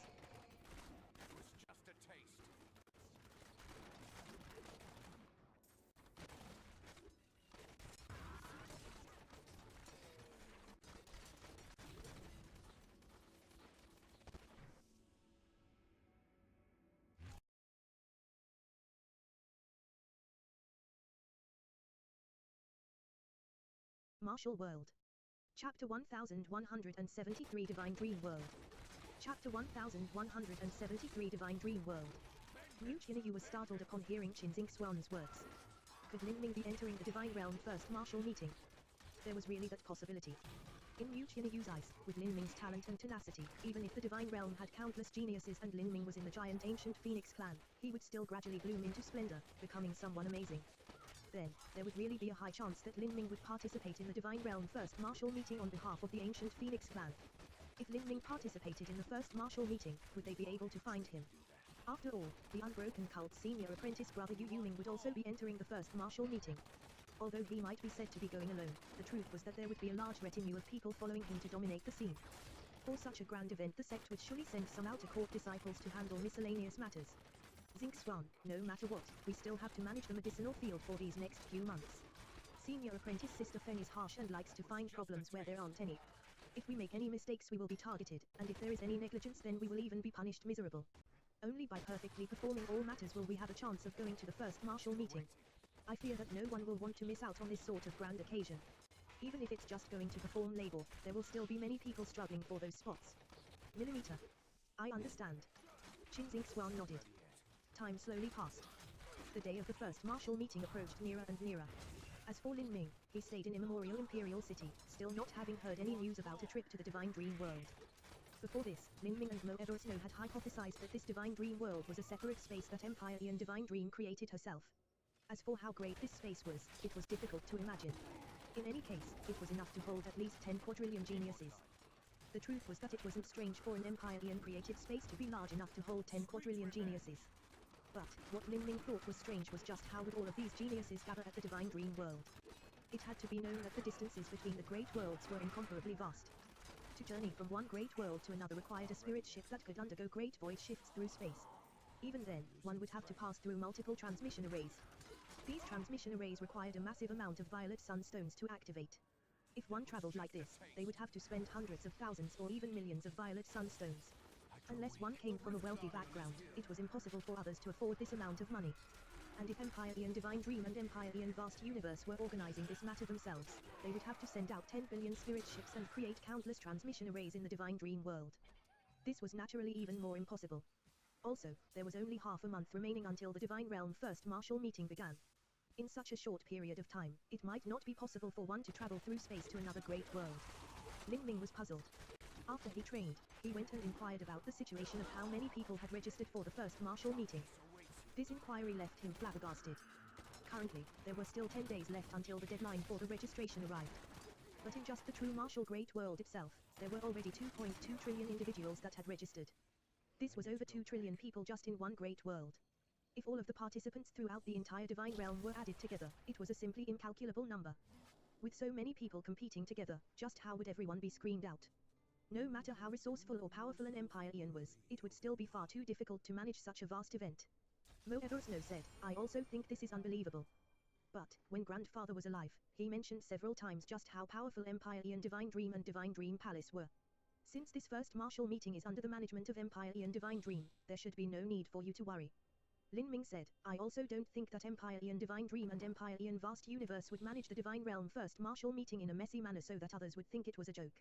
Martial World. Chapter 1173 Divine Dream World. Chapter 1173 Divine Dream World. Mu Yu was startled upon hearing Qin Xingxuan's words. Could Lin Ming be entering the Divine Realm first martial meeting? There was really that possibility. In Mu Yu's eyes, with Lin Ming's talent and tenacity, even if the Divine Realm had countless geniuses and Lin Ming was in the giant ancient Phoenix clan, he would still gradually bloom into splendor, becoming someone amazing. Then, there would really be a high chance that Lin Ming would participate in the Divine Realm first martial meeting on behalf of the ancient Phoenix clan. If Lin Ming participated in the first martial meeting, would they be able to find him? After all, the Unbroken Cult's senior apprentice brother Yu Yuming would also be entering the first martial meeting. Although he might be said to be going alone, the truth was that there would be a large retinue of people following him to dominate the scene. For such a grand event, the sect would surely send some outer-court disciples to handle miscellaneous matters. Xingxuan, no matter what, we still have to manage the medicinal field for these next few months. Senior apprentice Sister Feng is harsh and likes to find problems where there aren't any. If we make any mistakes we will be targeted, and if there is any negligence then we will even be punished miserable. Only by perfectly performing all matters will we have a chance of going to the first martial meeting. I fear that no one will want to miss out on this sort of grand occasion. Even if it's just going to perform labor, there will still be many people struggling for those spots. Millimeter. I understand. Qin Xingxuan nodded. Time slowly passed. The day of the first martial meeting approached nearer and nearer. As for Lin Ming, he stayed in Immemorial Imperial City, still not having heard any news about a trip to the Divine Dream World. Before this, Lin Ming and Mo Eversnow had hypothesized that this Divine Dream World was a separate space that Empire Ian Divine Dream created herself. As for how great this space was, it was difficult to imagine. In any case, it was enough to hold at least 10 quadrillion geniuses. The truth was that it wasn't strange for an Empire Ian created space to be large enough to hold 10 quadrillion geniuses. But, what Lin Ming thought was strange was just how would all of these geniuses gather at the Divine Dream World. It had to be known that the distances between the great worlds were incomparably vast. To journey from one great world to another required a spirit ship that could undergo great void shifts through space. Even then, one would have to pass through multiple transmission arrays. These transmission arrays required a massive amount of violet sunstones to activate. If one traveled like this, they would have to spend hundreds of thousands or even millions of violet sunstones. Unless one came from a wealthy background, it was impossible for others to afford this amount of money. And if Empire Ian Divine Dream and Empire Ian Vast Universe were organizing this matter themselves, they would have to send out 10 billion spirit ships and create countless transmission arrays in the Divine Dream World. This was naturally even more impossible. Also, there was only half a month remaining until the Divine Realm first martial meeting began. In such a short period of time, it might not be possible for one to travel through space to another great world. Lin Ming was puzzled. After he trained, he went and inquired about the situation of how many people had registered for the first martial meeting. This inquiry left him flabbergasted. Currently, there were still 10 days left until the deadline for the registration arrived. But in just the true martial great world itself, there were already 2.2 trillion individuals that had registered. This was over 2 trillion people just in one great world. If all of the participants throughout the entire Divine Realm were added together, it was a simply incalculable number. With so many people competing together, just how would everyone be screened out? No matter how resourceful or powerful an Empire Ian was, it would still be far too difficult to manage such a vast event. Mo Eversnow said, I also think this is unbelievable. But, when Grandfather was alive, he mentioned several times just how powerful Empire Ian Divine Dream and Divine Dream Palace were. Since this first martial meeting is under the management of Empire Ian Divine Dream, there should be no need for you to worry. Lin Ming said, I also don't think that Empire Ian Divine Dream and Empire Ian Vast Universe would manage the Divine Realm first martial meeting in a messy manner so that others would think it was a joke.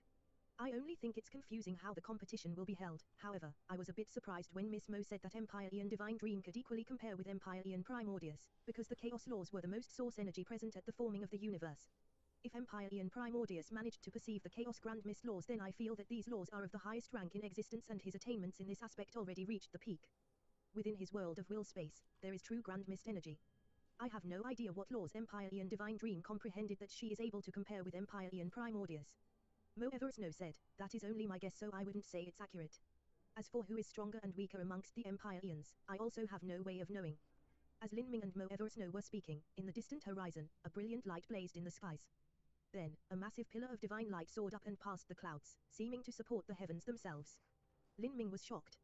I only think it's confusing how the competition will be held. However, I was a bit surprised when Miss Mo said that Empire Ian Divine Dream could equally compare with Empire Ian Primordius, because the Chaos Laws were the most source energy present at the forming of the universe. If Empire Ian Primordius managed to perceive the Chaos Grand Mist Laws, then I feel that these laws are of the highest rank in existence and his attainments in this aspect already reached the peak. Within his world of will space, there is true Grand Mist energy. I have no idea what laws Empire Ian Divine Dream comprehended that she is able to compare with Empire Ian Primordius. Mo Eversnow said, that is only my guess so I wouldn't say it's accurate. As for who is stronger and weaker amongst the Empire Ians, I also have no way of knowing. As Lin Ming and Mo Eversnow were speaking, in the distant horizon, a brilliant light blazed in the skies. Then, a massive pillar of divine light soared up and past the clouds, seeming to support the heavens themselves. Lin Ming was shocked.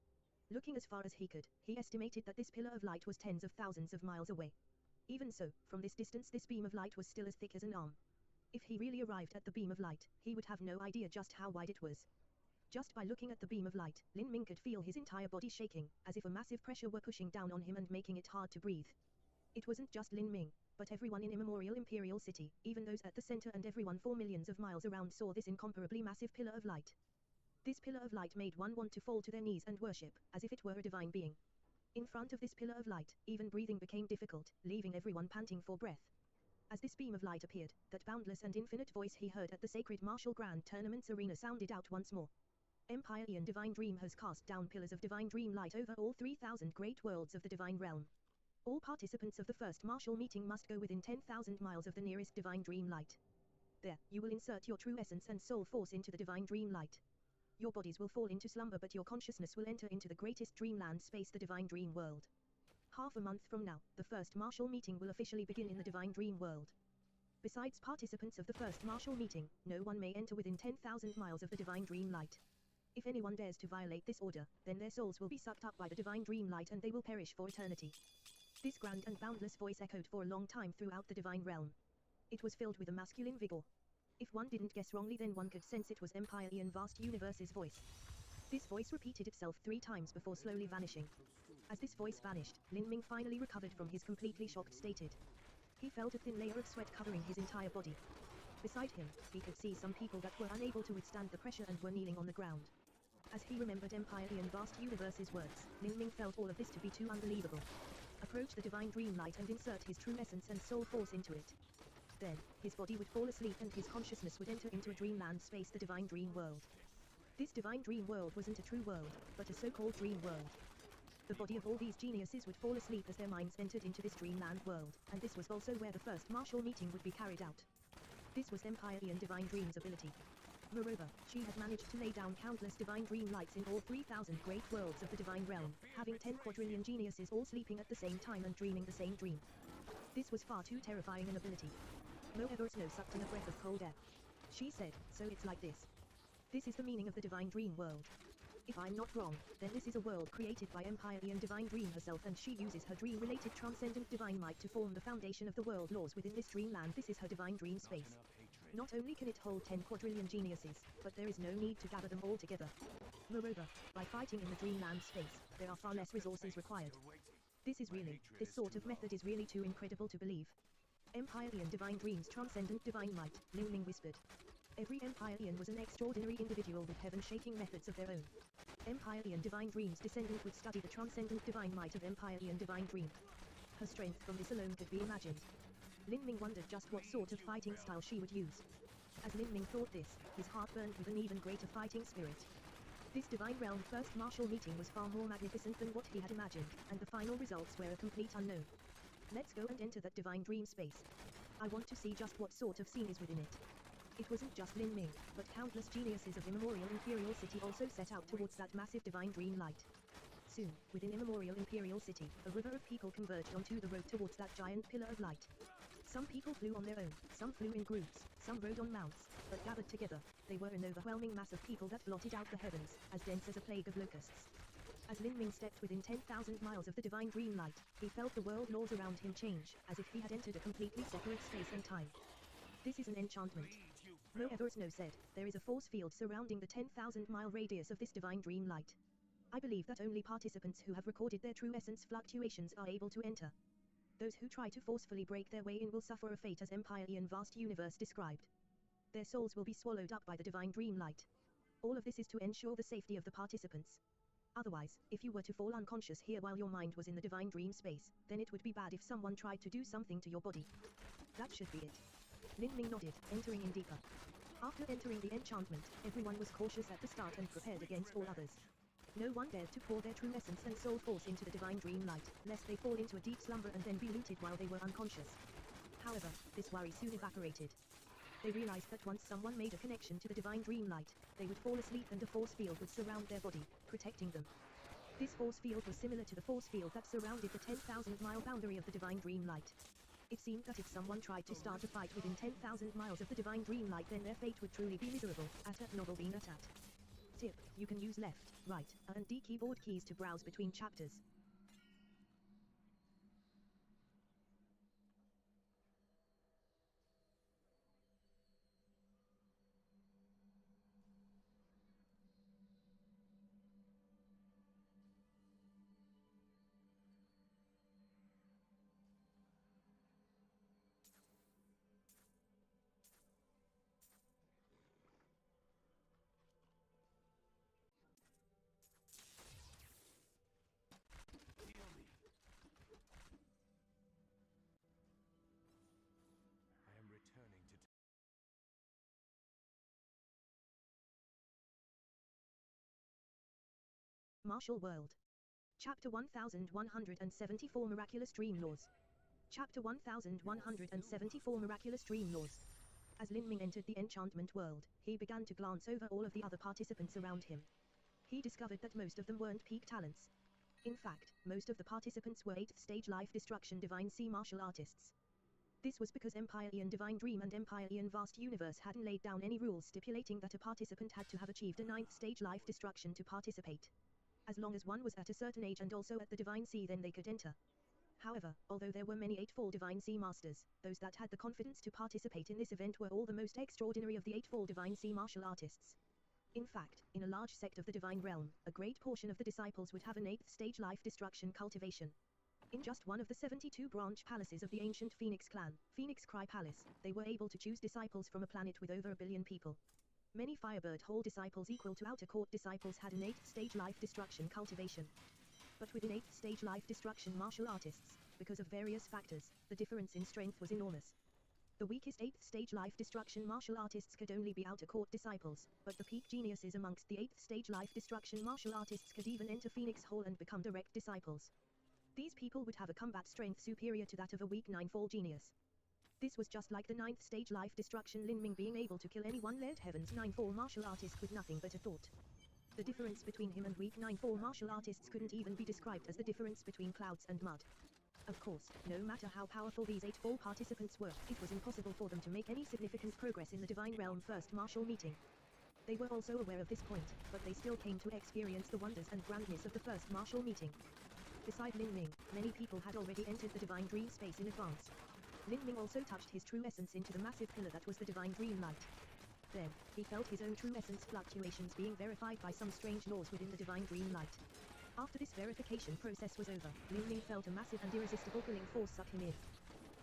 Looking as far as he could, he estimated that this pillar of light was tens of thousands of miles away. Even so, from this distance this beam of light was still as thick as an arm. If he really arrived at the beam of light, he would have no idea just how wide it was. Just by looking at the beam of light, Lin Ming could feel his entire body shaking, as if a massive pressure were pushing down on him and making it hard to breathe. It wasn't just Lin Ming, but everyone in Immemorial Imperial City, even those at the center and everyone for millions of miles around saw this incomparably massive pillar of light. This pillar of light made one want to fall to their knees and worship, as if it were a divine being. In front of this pillar of light, even breathing became difficult, leaving everyone panting for breath. As this beam of light appeared, that boundless and infinite voice he heard at the sacred martial grand tournament's arena sounded out once more. Empire Ian Divine Dream has cast down pillars of divine dream light over all 3,000 great worlds of the divine realm. All participants of the first martial meeting must go within 10,000 miles of the nearest divine dream light. There, you will insert your true essence and soul force into the divine dream light. Your bodies will fall into slumber, but your consciousness will enter into the greatest dreamland space, the divine dream world. Half a month from now, the first martial meeting will officially begin in the divine dream world. Besides participants of the first martial meeting, no one may enter within 10,000 miles of the divine dream light. If anyone dares to violate this order, then their souls will be sucked up by the divine dream light and they will perish for eternity. This grand and boundless voice echoed for a long time throughout the divine realm. It was filled with a masculine vigor. If one didn't guess wrongly, then one could sense it was Empire Ian Vast Universe's voice. This voice repeated itself 3 times before slowly vanishing. As this voice vanished, Lin Ming finally recovered from his completely shocked state. He felt a thin layer of sweat covering his entire body. Beside him, he could see some people that were unable to withstand the pressure and were kneeling on the ground. As he remembered Empire Ian Vast Universe's words, Lin Ming felt all of this to be too unbelievable. Approach the divine dream light and insert his true essence and soul force into it. Then, his body would fall asleep and his consciousness would enter into a dreamland space, the divine dream world. This divine dream world wasn't a true world, but a so-called dream world. The body of all these geniuses would fall asleep as their minds entered into this dreamland world, and this was also where the first martial meeting would be carried out. This was Empire Ian Divine Dream's ability. Moreover, she had managed to lay down countless divine dream lights in all 3,000 great worlds of the divine realm, having 10 quadrillion geniuses all sleeping at the same time and dreaming the same dream. This was far too terrifying an ability. Mo Eversnow sucked in a breath of cold air. She said, so it's like this. This is the meaning of the divine dream world. If I'm not wrong, then this is a world created by Empire Ian Divine Dream herself, and she uses her dream-related transcendent divine might to form the foundation of the world laws within this dreamland. This is her divine dream space. Not only can it hold 10 quadrillion geniuses, but there is no need to gather them all together. Moreover, by fighting in the dreamland space, there are far less resources required. This sort of method is really too incredible to believe. Empire Ian Divine Dream's transcendent divine might, Lin Ming whispered. Every Empire Ian was an extraordinary individual with heaven-shaking methods of their own. Empire Ian Divine Dream's descendant would study the transcendent divine might of Empire Ian Divine Dream. Her strength from this alone could be imagined. Lin Ming wondered just what sort of fighting style she would use. As Lin Ming thought this, his heart burned with an even greater fighting spirit. This divine realm first martial meeting was far more magnificent than what he had imagined, and the final results were a complete unknown. Let's go and enter that divine dream space. I want to see just what sort of scene is within it. It wasn't just Lin Ming, but countless geniuses of Immemorial Imperial City also set out towards that massive divine dream light. Soon, within Immemorial Imperial City, a river of people converged onto the road towards that giant pillar of light. Some people flew on their own, some flew in groups, some rode on mounts, but gathered together, they were an overwhelming mass of people that blotted out the heavens, as dense as a plague of locusts. As Lin Ming stepped within 10,000 miles of the divine dream light, he felt the world laws around him change, as if he had entered a completely separate space and time. This is an enchantment. Mo Eversnow said, there is a force field surrounding the 10,000-mile radius of this divine dream light. I believe that only participants who have recorded their true essence fluctuations are able to enter. Those who try to forcefully break their way in will suffer a fate as Empire Ian Vast Universe described. Their souls will be swallowed up by the divine dream light. All of this is to ensure the safety of the participants. Otherwise, if you were to fall unconscious here while your mind was in the divine dream space, then it would be bad if someone tried to do something to your body. That should be it. Lin Ming nodded, entering in deeper. After entering the enchantment, everyone was cautious at the start and prepared against all others. No one dared to pour their true essence and soul force into the divine dream light, lest they fall into a deep slumber and then be looted while they were unconscious. However, this worry soon evaporated. They realized that once someone made a connection to the divine dream light, they would fall asleep and a force field would surround their body, protecting them. This force field was similar to the force field that surrounded the 10,000-mile boundary of the divine dream light. It seemed that if someone tried to start a fight within 10,000 miles of the divine dream light, then their fate would truly be miserable, novel being at. Tip, you can use left, right, A and D keyboard keys to browse between chapters. Martial World. Chapter 1174 Miraculous Dream Laws. Chapter 1174 Miraculous Dream Laws. As Lin Ming entered the enchantment world, he began to glance over all of the other participants around him. He discovered that most of them weren't peak talents. In fact, most of the participants were 8th stage life destruction divine sea martial artists. This was because Empire Ian Divine Dream and Empire Ian Vast Universe hadn't laid down any rules stipulating that a participant had to have achieved a 9th stage life destruction to participate. As long as one was at a certain age and also at the Divine Sea, then they could enter. However, although there were many 8-fall Divine Sea Masters, those that had the confidence to participate in this event were all the most extraordinary of the 8-fall Divine Sea martial artists. In fact, in a large sect of the Divine Realm, a great portion of the disciples would have an 8th stage life destruction cultivation. In just one of the 72 branch palaces of the ancient Phoenix clan, Phoenix Cry Palace, they were able to choose disciples from a planet with over 1 billion people. Many Firebird Hall disciples equal to Outer Court disciples had an 8th stage life destruction cultivation. But within 8th stage life destruction martial artists, because of various factors, the difference in strength was enormous. The weakest 8th stage life destruction martial artists could only be Outer Court disciples, but the peak geniuses amongst the 8th stage life destruction martial artists could even enter Phoenix Hall and become direct disciples. These people would have a combat strength superior to that of a weak 9-fall genius. This was just like the 9th stage life destruction Lin Ming being able to kill anyone led Heaven's 9-fall martial artist with nothing but a thought. The difference between him and weak 9-fall martial artists couldn't even be described as the difference between clouds and mud. Of course, no matter how powerful these 8-fall participants were, it was impossible for them to make any significant progress in the Divine Realm first martial meeting. They were also aware of this point, but they still came to experience the wonders and grandness of the first martial meeting. Beside Lin Ming, many people had already entered the Divine Dream space in advance. Lin Ming also touched his true essence into the massive pillar that was the Divine Dream light. Then, he felt his own true essence fluctuations being verified by some strange laws within the Divine Dream light. After this verification process was over, Lin Ming felt a massive and irresistible pulling force suck him in.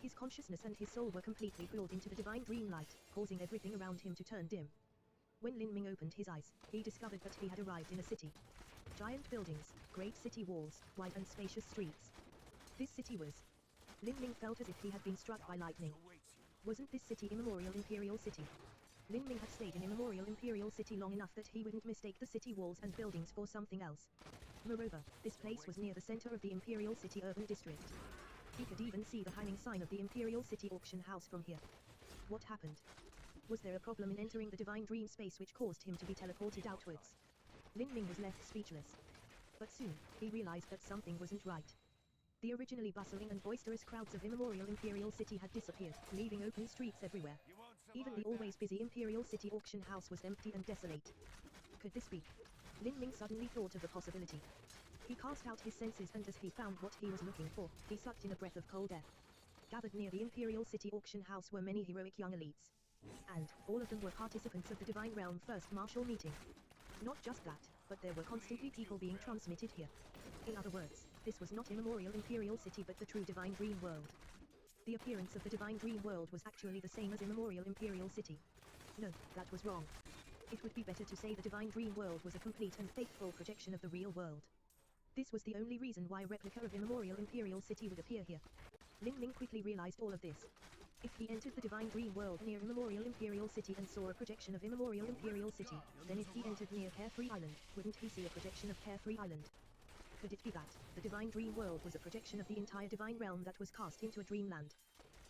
His consciousness and his soul were completely pulled into the Divine Dream light, causing everything around him to turn dim. When Lin Ming opened his eyes, he discovered that he had arrived in a city. Giant buildings, great city walls, wide and spacious streets. This city was... Lin Ming felt as if he had been struck by lightning. Wasn't this city Immemorial Imperial City? Lin Ming had stayed in Immemorial Imperial City long enough that he wouldn't mistake the city walls and buildings for something else. Moreover, this place was near the center of the Imperial City urban district. He could even see the hanging sign of the Imperial City auction house from here. What happened? Was there a problem in entering the Divine Dream space which caused him to be teleported outwards? Lin Ming was left speechless. But soon, he realized that something wasn't right. The originally bustling and boisterous crowds of Immemorial Imperial City had disappeared, leaving open streets everywhere. Even the always busy Imperial City auction house was empty and desolate. Could this be? Lin Ming suddenly thought of a possibility. He cast out his senses and as he found what he was looking for, he sucked in a breath of cold air. Gathered near the Imperial City auction house were many heroic young elites. And, all of them were participants of the Divine Realm first martial meeting. Not just that, but there were constantly people being transmitted here. In other words, this was not Immemorial Imperial City but the true Divine Dream world. The appearance of the Divine Dream world was actually the same as Immemorial Imperial City. No, that was wrong. It would be better to say the Divine Dream world was a complete and faithful projection of the real world. This was the only reason why a replica of Immemorial Imperial City would appear here. Lin Ming quickly realized all of this. If he entered the Divine Dream world near Immemorial Imperial City and saw a projection of Immemorial Imperial City, then if he entered near Carefree Island, wouldn't he see a projection of Carefree Island? Could it be that the Divine Dream world was a projection of the entire Divine Realm that was cast into a dreamland?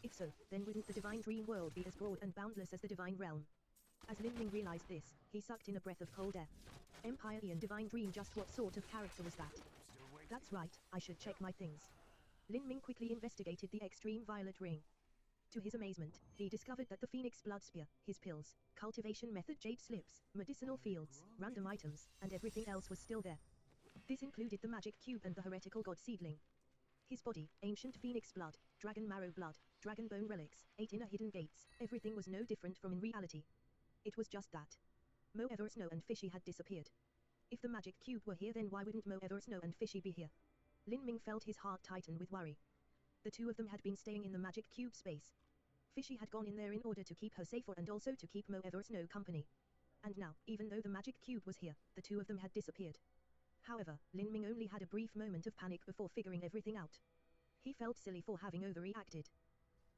If so, then wouldn't the Divine Dream world be as broad and boundless as the Divine Realm? As Lin Ming realized this, he sucked in a breath of cold air. Empire Ian Divine Dream, just what sort of character was that? That's right, I should check my things. Lin Ming quickly investigated the extreme violet ring. To his amazement, he discovered that the Phoenix Blood Spear, his pills, cultivation method jade slips, medicinal fields, random items, and everything else was still there. This included the magic cube and the heretical god seedling. His body, ancient phoenix blood, dragon marrow blood, dragon bone relics, 8 inner hidden gates, everything was no different from in reality. It was just that. Mo Eversnow and Fishy had disappeared. If the magic cube were here, then why wouldn't Mo Eversnow and Fishy be here? Lin Ming felt his heart tighten with worry. The two of them had been staying in the magic cube space. Fishy had gone in there in order to keep her safer and also to keep Mo Eversnow company. And now, even though the magic cube was here, the two of them had disappeared. However, Lin Ming only had a brief moment of panic before figuring everything out. He felt silly for having overreacted.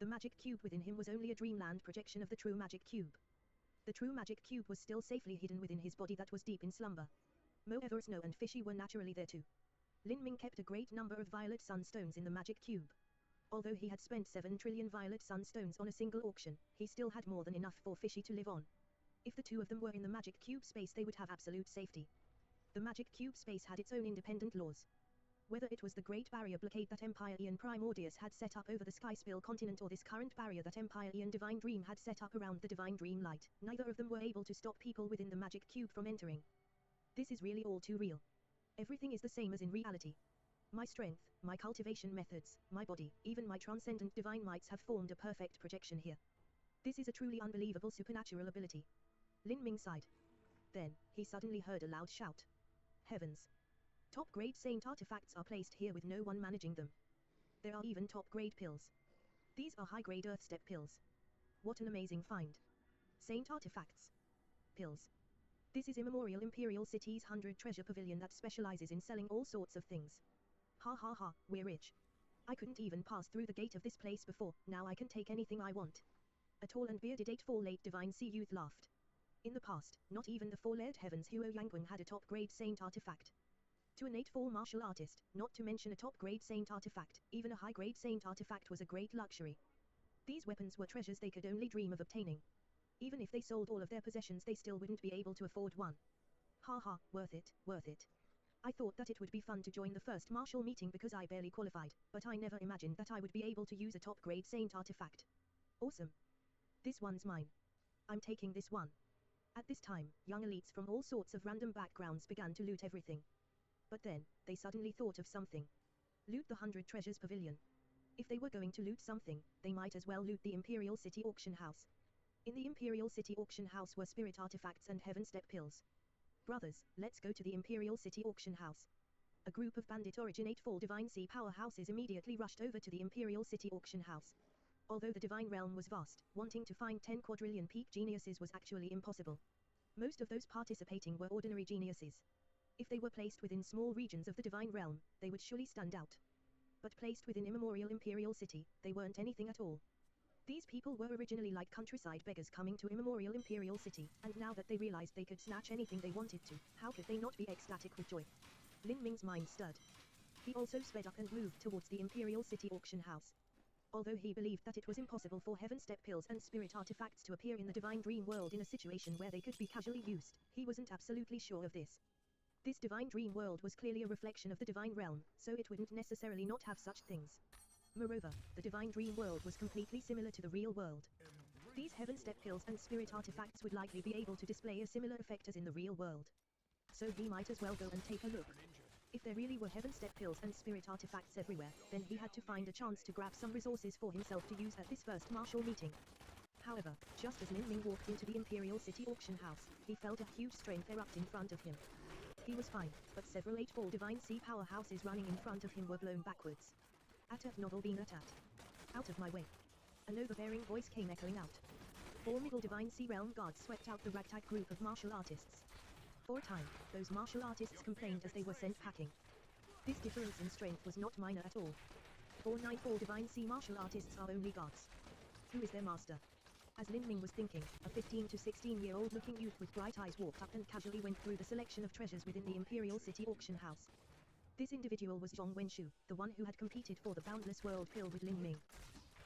The magic cube within him was only a dreamland projection of the true magic cube. The true magic cube was still safely hidden within his body that was deep in slumber. Moreover, snow and fishy were naturally there too. Lin Ming kept a great number of violet sunstones in the magic cube. Although he had spent 7 trillion violet sunstones on a single auction, he still had more than enough for fishy to live on. If the two of them were in the magic cube space, they would have absolute safety. The magic cube space had its own independent laws. Whether it was the Great Barrier Blockade that Empire Ian Primordius had set up over the Skyspill continent or this current barrier that Empire Ian Divine Dream had set up around the Divine Dream Light, neither of them were able to stop people within the magic cube from entering. This is really all too real. Everything is the same as in reality. My strength, my cultivation methods, my body, even my transcendent divine mights have formed a perfect projection here. This is a truly unbelievable supernatural ability. Lin Ming sighed. Then, he suddenly heard a loud shout. Heavens! Top-grade saint artifacts are placed here with no one managing them. There are even top-grade pills. These are high-grade earth step pills. What an amazing find. Saint artifacts. Pills. This is Immemorial Imperial City's 100 treasure pavilion that specializes in selling all sorts of things. Ha ha ha, we're rich. I couldn't even pass through the gate of this place before, now I can take anything I want. A tall and bearded 8'4" divine sea youth laughed. In the past, not even the four-layered heavens Huo Yangguang had a top-grade saint artifact. To an 8'4" martial artist, not to mention a top-grade saint artifact, even a high-grade saint artifact was a great luxury. These weapons were treasures they could only dream of obtaining. Even if they sold all of their possessions, they still wouldn't be able to afford one. Ha ha, worth it, worth it. I thought that it would be fun to join the first martial meeting because I barely qualified, but I never imagined that I would be able to use a top-grade saint artifact. Awesome. This one's mine. I'm taking this one. At this time, young elites from all sorts of random backgrounds began to loot everything. But then, they suddenly thought of something. Loot the 100 treasures pavilion. If they were going to loot something, they might as well loot the Imperial City Auction House. In the Imperial City Auction House were spirit artifacts and heaven step pills. Brothers, let's go to the Imperial City Auction House. A group of bandit origin 8-fall divine sea powerhouses immediately rushed over to the Imperial City Auction House. Although the divine realm was vast, wanting to find 10 quadrillion peak geniuses was actually impossible. Most of those participating were ordinary geniuses. If they were placed within small regions of the divine realm, they would surely stand out. But placed within Immemorial Imperial City, they weren't anything at all. These people were originally like countryside beggars coming to Immemorial Imperial City, and now that they realized they could snatch anything they wanted to, how could they not be ecstatic with joy? Lin Ming's mind stirred. He also sped up and moved towards the Imperial City Auction House. Although he believed that it was impossible for heaven step pills and spirit artifacts to appear in the divine dream world in a situation where they could be casually used, he wasn't absolutely sure of this. This divine dream world was clearly a reflection of the divine realm, so it wouldn't necessarily not have such things. Moreover, the divine dream world was completely similar to the real world. These heaven step pills and spirit artifacts would likely be able to display a similar effect as in the real world. So he might as well go and take a look. If there really were heaven step pills and spirit artifacts everywhere, then he had to find a chance to grab some resources for himself to use at this first martial meeting. However, just as Lin Ming walked into the Imperial City Auction House, he felt a huge strength erupt in front of him. He was fine, but several 8-fall divine sea powerhouses running in front of him were blown backwards. Novel being at. Out of my way. An overbearing voice came echoing out. 4 middle divine sea realm guards swept out the ragtag group of martial artists. For a time, those martial artists complained as they were sent packing. This difference in strength was not minor at all. 4 9-fall divine sea martial artists are only guards. Who is their master? As Lin Ming was thinking, a 15 to 16-year-old looking youth with bright eyes walked up and casually went through the selection of treasures within the Imperial City Auction House. This individual was Zhong Wenshu, the one who had competed for the Boundless World pill with Lin Ming.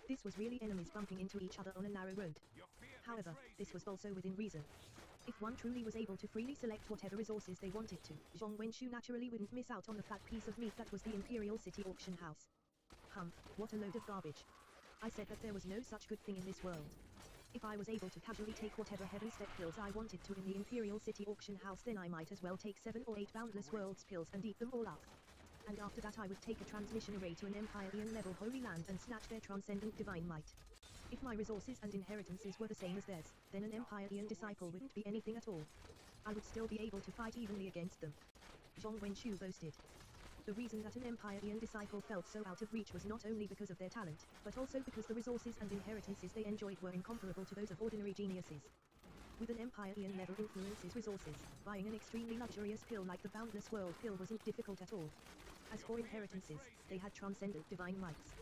This was really enemies bumping into each other on a narrow road. However, this was also within reason. If one truly was able to freely select whatever resources they wanted to, Zhong Wenshu naturally wouldn't miss out on the fat piece of meat that was the Imperial City Auction House. What a load of garbage. I said that there was no such good thing in this world. If I was able to casually take whatever heaven step pills I wanted to in the Imperial City Auction House, then I might as well take 7 or 8 Boundless Worlds pills and eat them all up. And after that I would take a transmission array to an Empyrean level Holy Land and snatch their transcendent divine might. If my resources and inheritances were the same as theirs, then an Empyrean disciple wouldn't be anything at all. I would still be able to fight evenly against them. Zhong Wenshu boasted. The reason that an Empyrean disciple felt so out of reach was not only because of their talent, but also because the resources and inheritances they enjoyed were incomparable to those of ordinary geniuses. With an Empyrean level influence's resources, buying an extremely luxurious pill like the Boundless World pill wasn't difficult at all. As for inheritances, they had transcendent divine mights.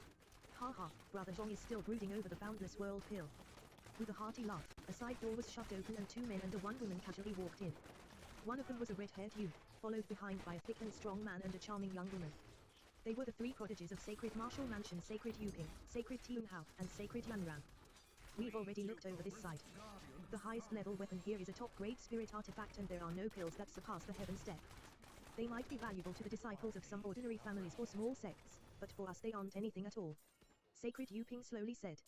Brother Zhong is still brooding over the Boundless World pill. With a hearty laugh, a side door was shoved open and 2 men and a 1 woman casually walked in. One of them was a red-haired youth, followed behind by a thick and strong man and a charming young woman. They were the three prodigies of Sacred Martial Mansion, Sacred Yuping, Sacred Tianhao, and Sacred Yanran. We've already looked over this site. The highest level weapon here is a top-grade spirit artifact, and there are no kills that surpass the Heaven Step. They might be valuable to the disciples of some ordinary families or small sects, but for us they aren't anything at all. Sacred Yuping slowly said.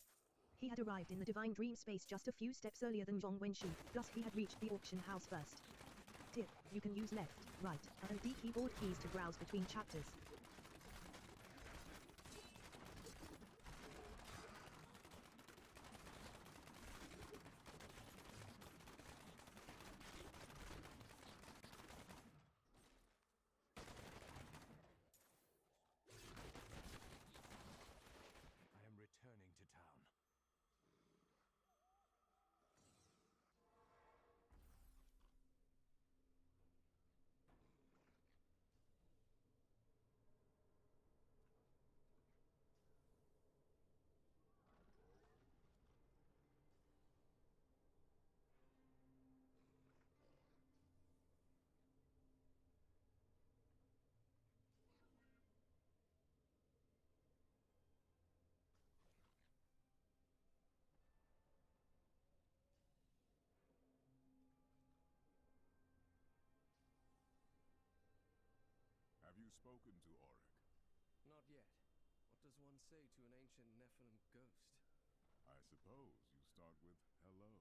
He had arrived in the Divine Dream space just a few steps earlier than Zhong Wenshi, plus he had reached the auction house first. Tip, you can use left, right, and D keyboard keys to browse between chapters. I am returning to town. Have you spoken to Auric? Not yet. What does one say to an ancient Nephilim ghost? I suppose you start with hello.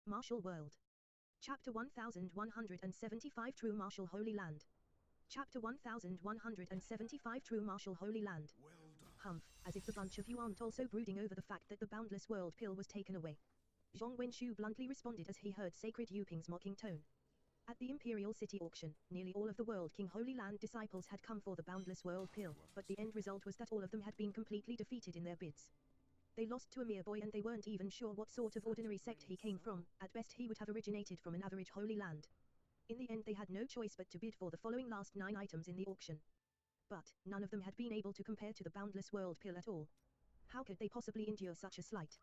Martial World. Chapter 1175 True Martial Holy Land. Chapter 1175 True Martial Holy Land. Well done. Humph, as if the bunch of you aren't also brooding over the fact that the Boundless World Pill was taken away. Zhong Wenshu bluntly responded as he heard Sacred Yuping's mocking tone. At the Imperial City auction, nearly all of the World King Holy Land disciples had come for the Boundless World Pill, but the end result was that all of them had been completely defeated in their bids. They lost to a mere boy and they weren't even sure what sort of ordinary sect he came from. At best he would have originated from an average Holy Land. In the end they had no choice but to bid for the following last 9 items in the auction. But, none of them had been able to compare to the Boundless World Pill at all. How could they possibly endure such a slight?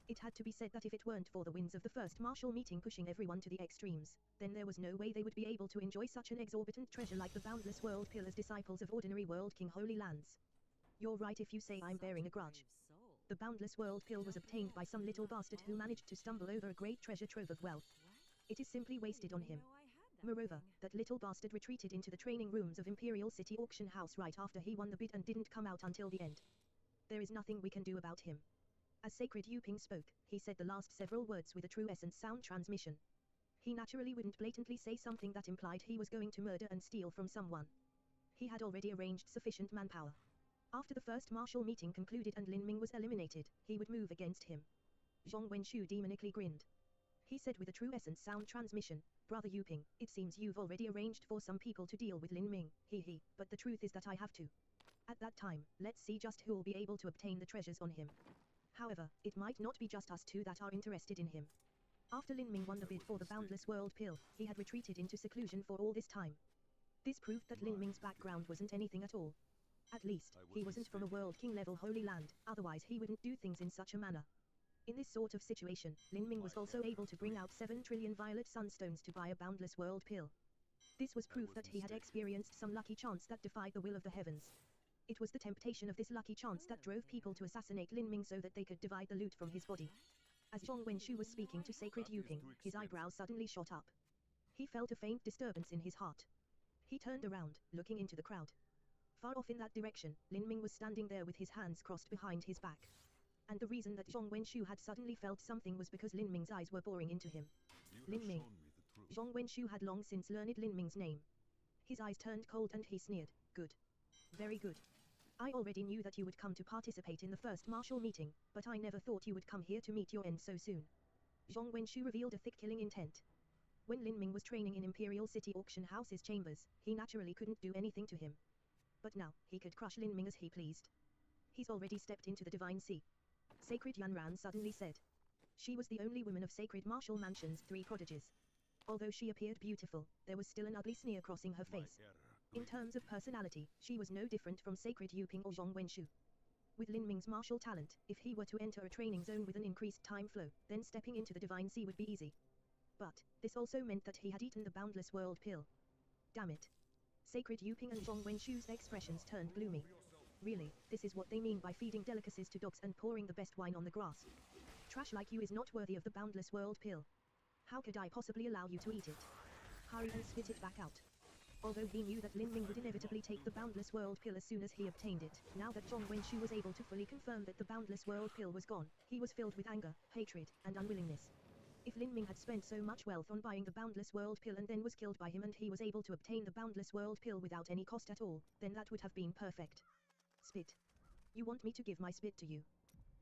It had to be said that if it weren't for the winds of the first martial meeting pushing everyone to the extremes, then there was no way they would be able to enjoy such an exorbitant treasure like the Boundless World Pill as disciples of ordinary World King Holy Lands. You're right if you say I'm bearing a grudge. The Boundless World Pill was obtained by some little bastard who managed to stumble over a great treasure trove of wealth. It is simply wasted on him. Moreover, that little bastard retreated into the training rooms of Imperial City Auction House right after he won the bid and didn't come out until the end. There is nothing we can do about him. As Sacred Yuping spoke, he said the last several words with a true essence sound transmission. He naturally wouldn't blatantly say something that implied he was going to murder and steal from someone. He had already arranged sufficient manpower. After the first martial meeting concluded and Lin Ming was eliminated, he would move against him. Zhong Wenshu demonically grinned. He said with a true essence sound transmission, Brother Yuping, it seems you've already arranged for some people to deal with Lin Ming, but the truth is that I have to. At that time, let's see just who'll be able to obtain the treasures on him. However, it might not be just us two that are interested in him. After Lin Ming won the bid for the Boundless World Pill, he had retreated into seclusion for all this time. This proved that Lin Ming's background wasn't anything at all. At least, he wasn't from a World King level Holy Land, otherwise he wouldn't do things in such a manner. In this sort of situation, Lin Ming was also able to bring out 7 trillion violet sunstones to buy a Boundless World Pill. This was proof that he had experienced some lucky chance that defied the will of the heavens. It was the temptation of this lucky chance that drove people to assassinate Lin Ming so that they could divide the loot from his body. As Zhong Wenshu was speaking to Sacred Yuping, his eyebrows suddenly shot up. He felt a faint disturbance in his heart. He turned around, looking into the crowd. Far off in that direction, Lin Ming was standing there with his hands crossed behind his back. And the reason that Zhong Wenshu had suddenly felt something was because Lin Ming's eyes were boring into him. Lin Ming. Zhong Wenshu had long since learned Lin Ming's name. His eyes turned cold and he sneered, "Good. Very good. I already knew that you would come to participate in the first martial meeting, but I never thought you would come here to meet your end so soon." Zhong Wenshu revealed a thick killing intent. When Lin Ming was training in Imperial City Auction House's chambers, he naturally couldn't do anything to him. But now, he could crush Lin Ming as he pleased. He's already stepped into the Divine Sea. Sacred Yanran suddenly said. She was the only woman of Sacred Martial Mansion's 3 prodigies. Although she appeared beautiful, there was still an ugly sneer crossing her face. In terms of personality, she was no different from Sacred Yuping or Zhong Wenshu. With Lin Ming's martial talent, if he were to enter a training zone with an increased time flow, then stepping into the Divine Sea would be easy. But, this also meant that he had eaten the Boundless World Pill. Damn it. Sacred Yuping and Zhong Wenshu's expressions turned gloomy. Really, this is what they mean by feeding delicacies to dogs and pouring the best wine on the grass. Trash like you is not worthy of the Boundless World Pill. How could I possibly allow you to eat it? Hurry and spit it back out. Although he knew that Lin Ming would inevitably take the Boundless World Pill as soon as he obtained it, now that Zhong Wenshu was able to fully confirm that the Boundless World Pill was gone, he was filled with anger, hatred, and unwillingness. If Lin Ming had spent so much wealth on buying the Boundless World Pill and then was killed by him and he was able to obtain the Boundless World Pill without any cost at all, then that would have been perfect. Spit. You want me to give my spit to you?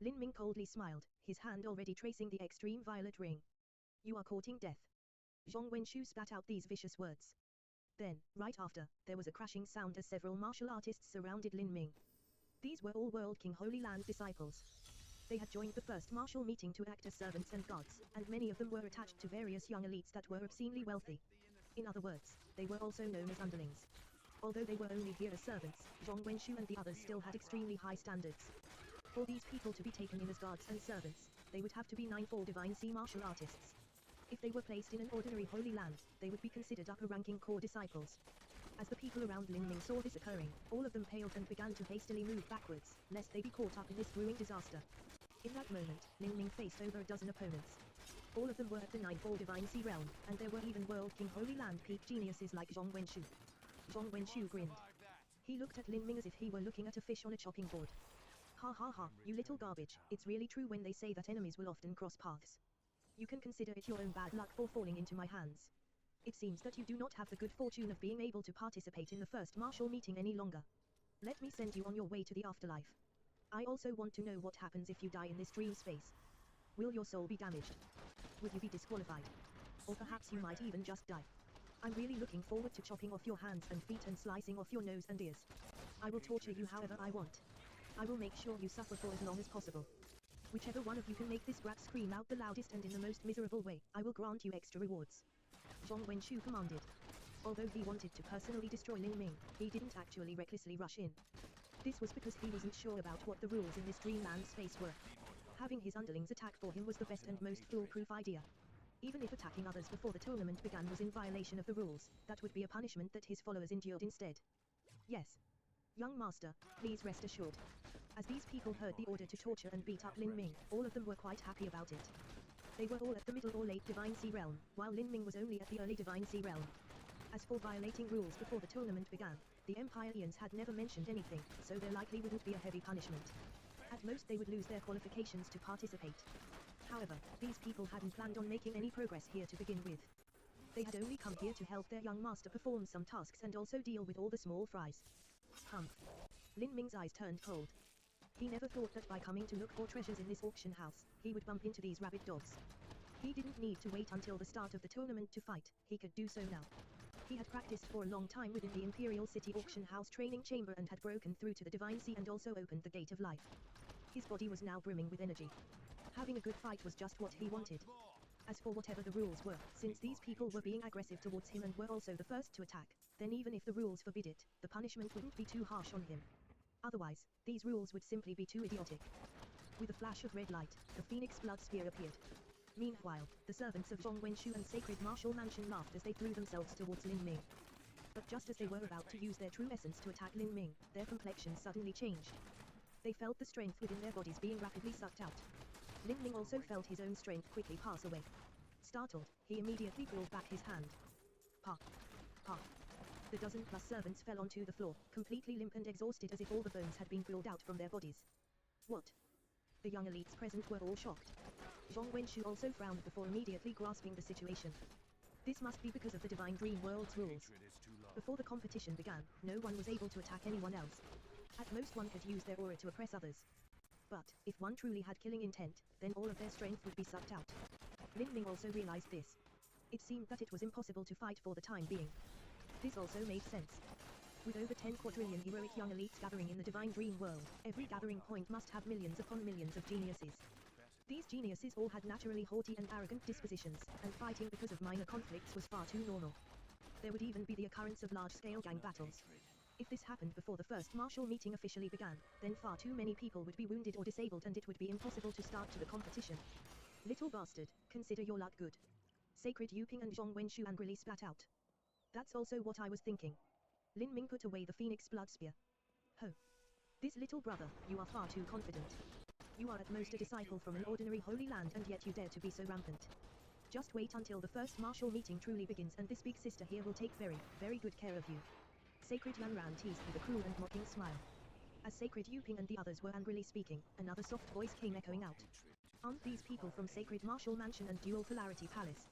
Lin Ming coldly smiled, his hand already tracing the extreme violet ring. You are courting death. Zhong Wenshu spat out these vicious words. Then, right after, there was a crashing sound as several martial artists surrounded Lin Ming. These were all World King Holy Land disciples. They had joined the first martial meeting to act as servants and guards, and many of them were attached to various young elites that were obscenely wealthy. In other words, they were also known as underlings. Although they were only here as servants, Zhong Wenshu and the others still had extremely high standards. For these people to be taken in as guards and servants, they would have to be 9 full Divine Sea martial artists. If they were placed in an ordinary Holy Land, they would be considered upper-ranking core disciples. As the people around Lin Ming saw this occurring, all of them paled and began to hastily move backwards, lest they be caught up in this brewing disaster. In that moment, Lin Ming faced over a dozen opponents. All of them were at the 9th full Divine Sea realm, and there were even World King Holy Land peak geniuses like Zhong Wenshu. Zhong Wenshu grinned. He looked at Lin Ming as if he were looking at a fish on a chopping board. Ha ha ha, you little garbage, it's really true when they say that enemies will often cross paths. You can consider it your own bad luck for falling into my hands. It seems that you do not have the good fortune of being able to participate in the first martial meeting any longer. Let me send you on your way to the afterlife. I also want to know what happens if you die in this dream space. Will your soul be damaged? Would you be disqualified? Or perhaps you might even just die. I'm really looking forward to chopping off your hands and feet and slicing off your nose and ears. I will torture you however I want. I will make sure you suffer for as long as possible. Whichever one of you can make this brat scream out the loudest and in the most miserable way, I will grant you extra rewards. Zhong Wenshu commanded. Although he wanted to personally destroy Lin Ming, he didn't actually recklessly rush in. This was because he wasn't sure about what the rules in this dream man's space were. Having his underlings attack for him was the best and most foolproof idea. Even if attacking others before the tournament began was in violation of the rules, that would be a punishment that his followers endured instead. Yes. Young master, please rest assured. As these people heard the order to torture and beat up Lin Ming, all of them were quite happy about it. They were all at the middle or late Divine Sea Realm, while Lin Ming was only at the early Divine Sea Realm. As for violating rules before the tournament began, the Empyreans had never mentioned anything, so there likely wouldn't be a heavy punishment. At most they would lose their qualifications to participate. However, these people hadn't planned on making any progress here to begin with. They had only come here to help their young master perform some tasks and also deal with all the small fries. Humph. Lin Ming's eyes turned cold. He never thought that by coming to look for treasures in this auction house, he would bump into these rabid dogs. He didn't need to wait until the start of the tournament to fight, he could do so now. He had practiced for a long time within the Imperial City Auction House training chamber and had broken through to the Divine Sea and also opened the Gate of Life. His body was now brimming with energy. Having a good fight was just what he wanted. As for whatever the rules were, since these people were being aggressive towards him and were also the first to attack, then even if the rules forbid it, the punishment wouldn't be too harsh on him. Otherwise, these rules would simply be too idiotic. With a flash of red light, the Phoenix Blood Spear appeared. Meanwhile, the servants of Zhong Wenshu and Sacred Martial Mansion laughed as they threw themselves towards Lin Ming. But just as they were about to use their true essence to attack Lin Ming, their complexions suddenly changed. They felt the strength within their bodies being rapidly sucked out. Lin Ming also felt his own strength quickly pass away. Startled, he immediately pulled back his hand. Pa! Pa! The dozen-plus servants fell onto the floor, completely limp and exhausted as if all the bones had been pulled out from their bodies. What? The young elites present were all shocked. Zhong Wenshu also frowned before immediately grasping the situation. This must be because of the Divine Dream World's rules. Before the competition began, no one was able to attack anyone else. At most one could use their aura to oppress others. But, if one truly had killing intent, then all of their strength would be sucked out. Lin Ming also realized this. It seemed that it was impossible to fight for the time being. This also made sense. With over 10 quadrillion heroic young elites gathering in the Divine Dream World, every gathering point must have millions upon millions of geniuses. These geniuses all had naturally haughty and arrogant dispositions, and fighting because of minor conflicts was far too normal. There would even be the occurrence of large-scale gang battles. If this happened before the first martial meeting officially began, then far too many people would be wounded or disabled and it would be impossible to start to the competition. Little bastard, consider your luck good. Sacred Yuping and Zhong Wenshu angrily spat out. That's also what I was thinking. Lin Ming put away the Phoenix Blood Spear. Ho. This little brother, you are far too confident. You are at most a disciple from an ordinary holy land and yet you dare to be so rampant. Just wait until the first martial meeting truly begins and this big sister here will take very, very good care of you. Sacred Yan Ran teased with a cruel and mocking smile. As Sacred Yuping and the others were angrily speaking, another soft voice came echoing out. Aren't these people from Sacred Martial Mansion and Dual Polarity Palace?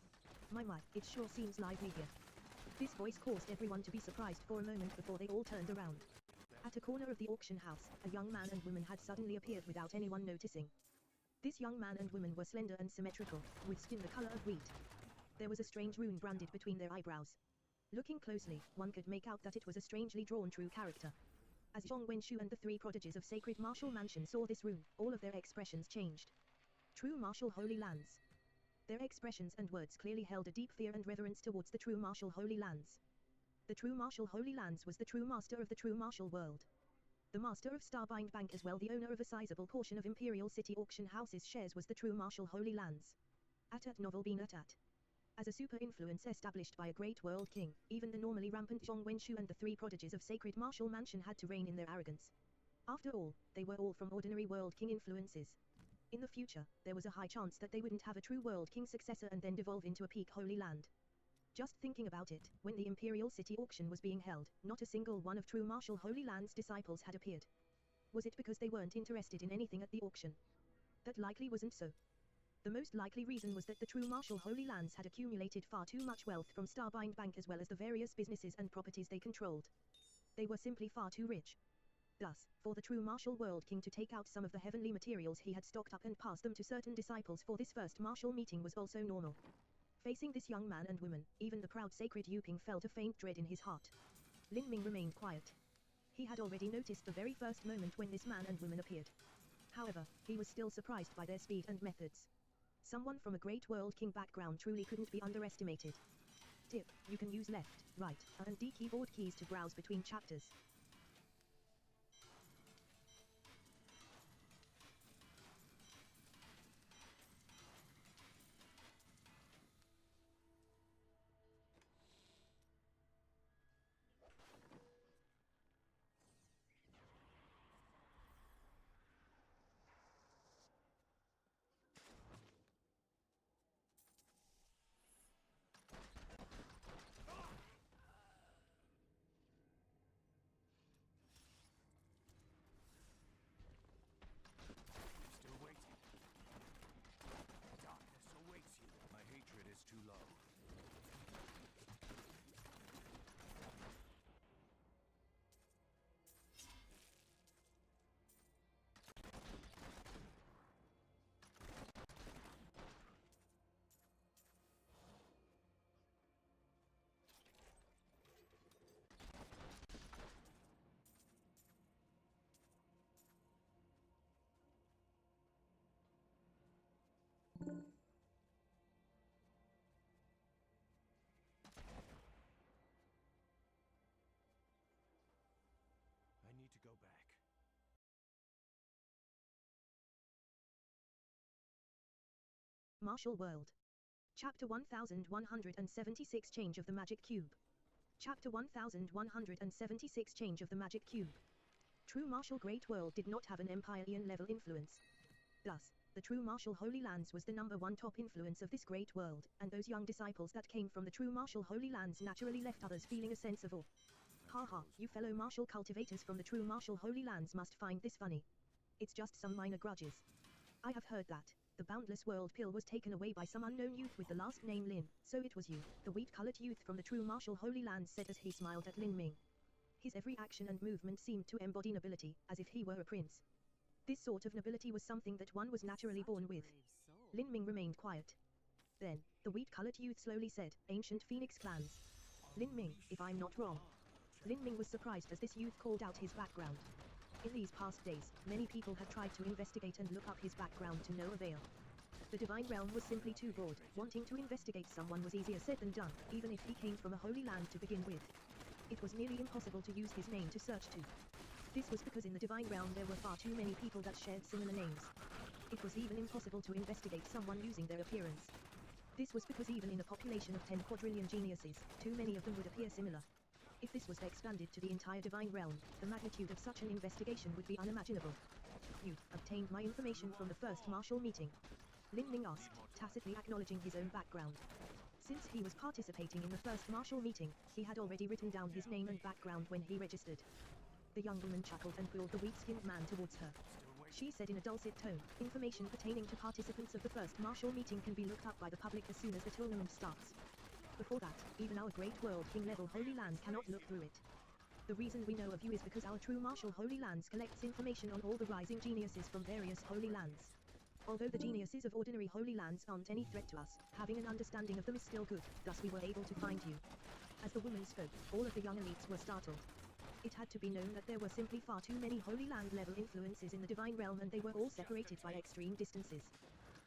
My, it sure seems lively here. This voice caused everyone to be surprised for a moment before they all turned around. At a corner of the auction house, a young man and woman had suddenly appeared without anyone noticing. This young man and woman were slender and symmetrical, with skin the color of wheat. There was a strange rune branded between their eyebrows. Looking closely, one could make out that it was a strangely drawn true character. As Zhong Wenshu and the three prodigies of Sacred Martial Mansion saw this rune, all of their expressions changed. True Martial Holy Lands. Their expressions and words clearly held a deep fear and reverence towards the true Martial Holy Lands. The true Martial Holy Lands was the true master of the true martial world. The master of Starbind Bank as well the owner of a sizable portion of Imperial City Auction House's shares was the true Martial Holy Lands. At novel been at. As a super influence established by a great world king, even the normally rampant Zhong Wenshu and the three prodigies of Sacred Martial Mansion had to rein in their arrogance. After all, they were all from ordinary world king influences. In the future, there was a high chance that they wouldn't have a true world king successor and then devolve into a peak holy land. Just thinking about it, when the Imperial City auction was being held, not a single one of true Martial Holy Land's disciples had appeared. Was it because they weren't interested in anything at the auction? That likely wasn't so. The most likely reason was that the true martial Holy Lands had accumulated far too much wealth from Starbind Bank as well as the various businesses and properties they controlled. They were simply far too rich. Thus, for the true martial world king to take out some of the heavenly materials he had stocked up and pass them to certain disciples for this first martial meeting was also normal. Facing this young man and woman, even the proud sacred Yuping felt a faint dread in his heart. Lin Ming remained quiet. He had already noticed the very first moment when this man and woman appeared. However, he was still surprised by their speed and methods. Someone from a great world king background truly couldn't be underestimated. Tip, you can use left, right, and D keyboard keys to browse between chapters. Still waiting. Darkness awaits you. My hatred is too low. I need to go back. Martial World. Chapter 1176 Change of the Magic Cube. Chapter 1176 Change of the Magic Cube. True martial Great World did not have an Empyrean level influence. Thus, the true martial Holy Lands was the #1 top influence of this great world, and those young disciples that came from the true martial Holy Lands naturally left others feeling a sense of awe. Haha, you fellow martial cultivators from the true martial Holy Lands must find this funny. It's just some minor grudges. I have heard that the boundless world pill was taken away by some unknown youth with the last name Lin, so it was you, the wheat-colored youth from the true martial Holy Lands, said as he smiled at Lin Ming. His every action and movement seemed to embody nobility, as if he were a prince. This sort of nobility was something that one was naturally born with. Lin Ming remained quiet. Then, the wheat-colored youth slowly said, "Ancient Phoenix clans." Lin Ming, if I'm not wrong. Lin Ming was surprised as this youth called out his background. In these past days, many people had tried to investigate and look up his background to no avail. The divine realm was simply too broad. Wanting to investigate someone was easier said than done, even if he came from a holy land to begin with. It was nearly impossible to use his name to search to. This was because in the divine realm there were far too many people that shared similar names. It was even impossible to investigate someone using their appearance. This was because even in a population of 10 quadrillion geniuses, too many of them would appear similar. If this was expanded to the entire divine realm, the magnitude of such an investigation would be unimaginable. You obtained my information from the first martial meeting. Lin Ming asked, tacitly acknowledging his own background. Since he was participating in the first martial meeting, he had already written down his name and background when he registered. The young woman chuckled and pulled the wheat-skinned man towards her. She said in a dulcet tone, "Information pertaining to participants of the first martial meeting can be looked up by the public as soon as the tournament starts. Before that, even our great world king level Holy Lands cannot look through it. The reason we know of you is because our true martial Holy Lands collects information on all the rising geniuses from various Holy Lands. Although the geniuses of ordinary Holy Lands aren't any threat to us, having an understanding of them is still good, thus we were able to find you." As the woman spoke, all of the young elites were startled. It had to be known that there were simply far too many Holy Land level influences in the divine realm, and they were all separated by extreme distances.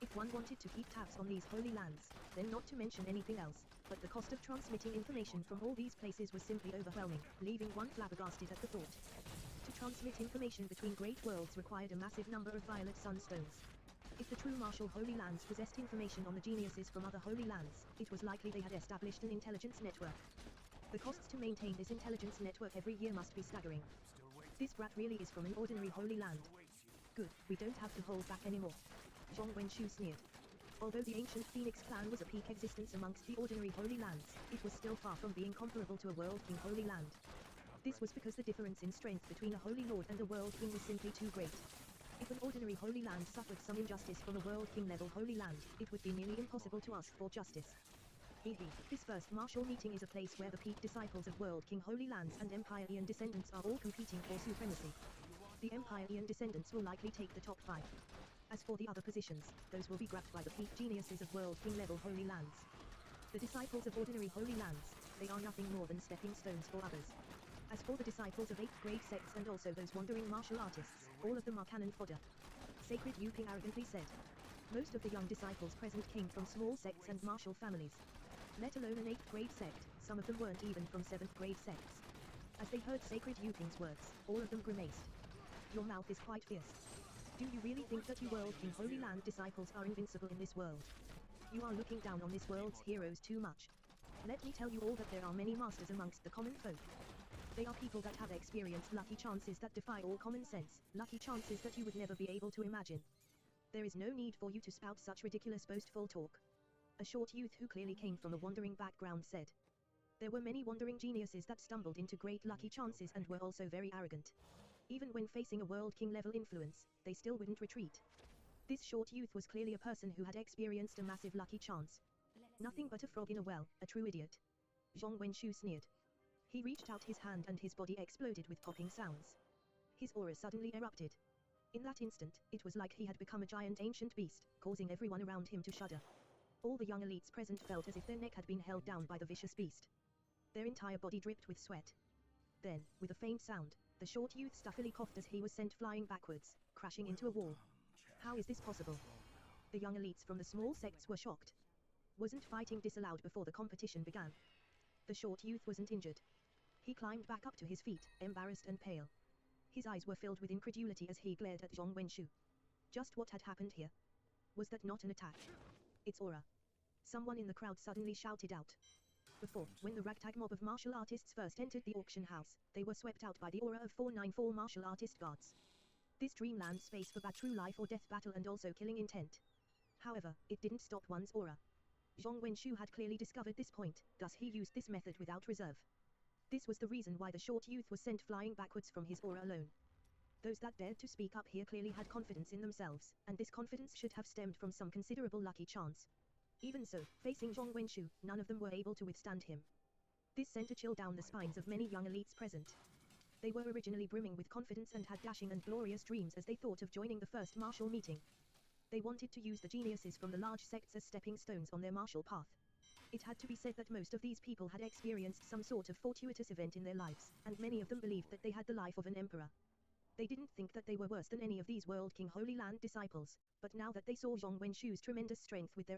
If one wanted to keep tabs on these Holy Lands, then not to mention anything else, but the cost of transmitting information from all these places was simply overwhelming, leaving one flabbergasted at the thought. To transmit information between great worlds required a massive number of violet sunstones. If the true martial Holy Lands possessed information on the geniuses from other Holy Lands, it was likely they had established an intelligence network. The costs to maintain this intelligence network every year must be staggering. This brat really is from an ordinary Holy Land. Good, we don't have to hold back anymore. Zhong Wenshu sneered. Although the ancient Phoenix clan was a peak existence amongst the ordinary Holy Lands, it was still far from being comparable to a World King Holy Land. This was because the difference in strength between a Holy Lord and a World King was simply too great. If an ordinary Holy Land suffered some injustice from a World King level Holy Land, it would be nearly impossible to ask for justice. This first martial meeting is a place where the peak disciples of World King Holy Lands and Empire-ian descendants are all competing for supremacy. The Empire-ian descendants will likely take the top 5. As for the other positions, those will be grabbed by the peak geniuses of World King level Holy Lands. The disciples of ordinary Holy Lands, they are nothing more than stepping stones for others. As for the disciples of 8th grade sects and also those wandering martial artists, all of them are cannon fodder. Sacred Yu Ping arrogantly said. Most of the young disciples present came from small sects and martial families. Let alone an 8th grade sect, some of them weren't even from 7th grade sects. As they heard Sacred Yu Ping's words, all of them grimaced. Your mouth is quite fierce. Do you really think that you World King Holy Land disciples are invincible in this world? You are looking down on this world's heroes too much. Let me tell you all that there are many masters amongst the common folk. They are people that have experienced lucky chances that defy all common sense, lucky chances that you would never be able to imagine. There is no need for you to spout such ridiculous boastful talk. A short youth who clearly came from a wandering background said. There were many wandering geniuses that stumbled into great lucky chances and were also very arrogant. Even when facing a World King level influence, they still wouldn't retreat. This short youth was clearly a person who had experienced a massive lucky chance. Nothing but a frog in a well, a true idiot. Zhong Wenshu sneered. He reached out his hand and his body exploded with popping sounds. His aura suddenly erupted. In that instant, it was like he had become a giant ancient beast, causing everyone around him to shudder. All the young elites present felt as if their neck had been held down by the vicious beast. Their entire body dripped with sweat. Then, with a faint sound, the short youth stuffily coughed as he was sent flying backwards, crashing into a wall. How is this possible? The young elites from the small sects were shocked. Wasn't fighting disallowed before the competition began? The short youth wasn't injured. He climbed back up to his feet, embarrassed and pale. His eyes were filled with incredulity as he glared at Zhong Wenshu. Just what had happened here? Was that not an attack? It's aura. Someone in the crowd suddenly shouted out. Before, when the ragtag mob of martial artists first entered the auction house, they were swept out by the aura of 494 martial artist guards. This dreamland space forbade true life or death battle and also killing intent. However, it didn't stop one's aura. Zhong Wenshu had clearly discovered this point, thus he used this method without reserve. This was the reason why the short youth was sent flying backwards from his aura alone. Those that dared to speak up here clearly had confidence in themselves, and this confidence should have stemmed from some considerable lucky chance. Even so, facing Zhong Wenshu, none of them were able to withstand him. This sent a chill down the spines of many young elites present. They were originally brimming with confidence and had dashing and glorious dreams as they thought of joining the first martial meeting. They wanted to use the geniuses from the large sects as stepping stones on their martial path. It had to be said that most of these people had experienced some sort of fortuitous event in their lives, and many of them believed that they had the life of an emperor. They didn't think that they were worse than any of these World King Holy Land disciples, but now that they saw Zhong Wenshu's tremendous strength with their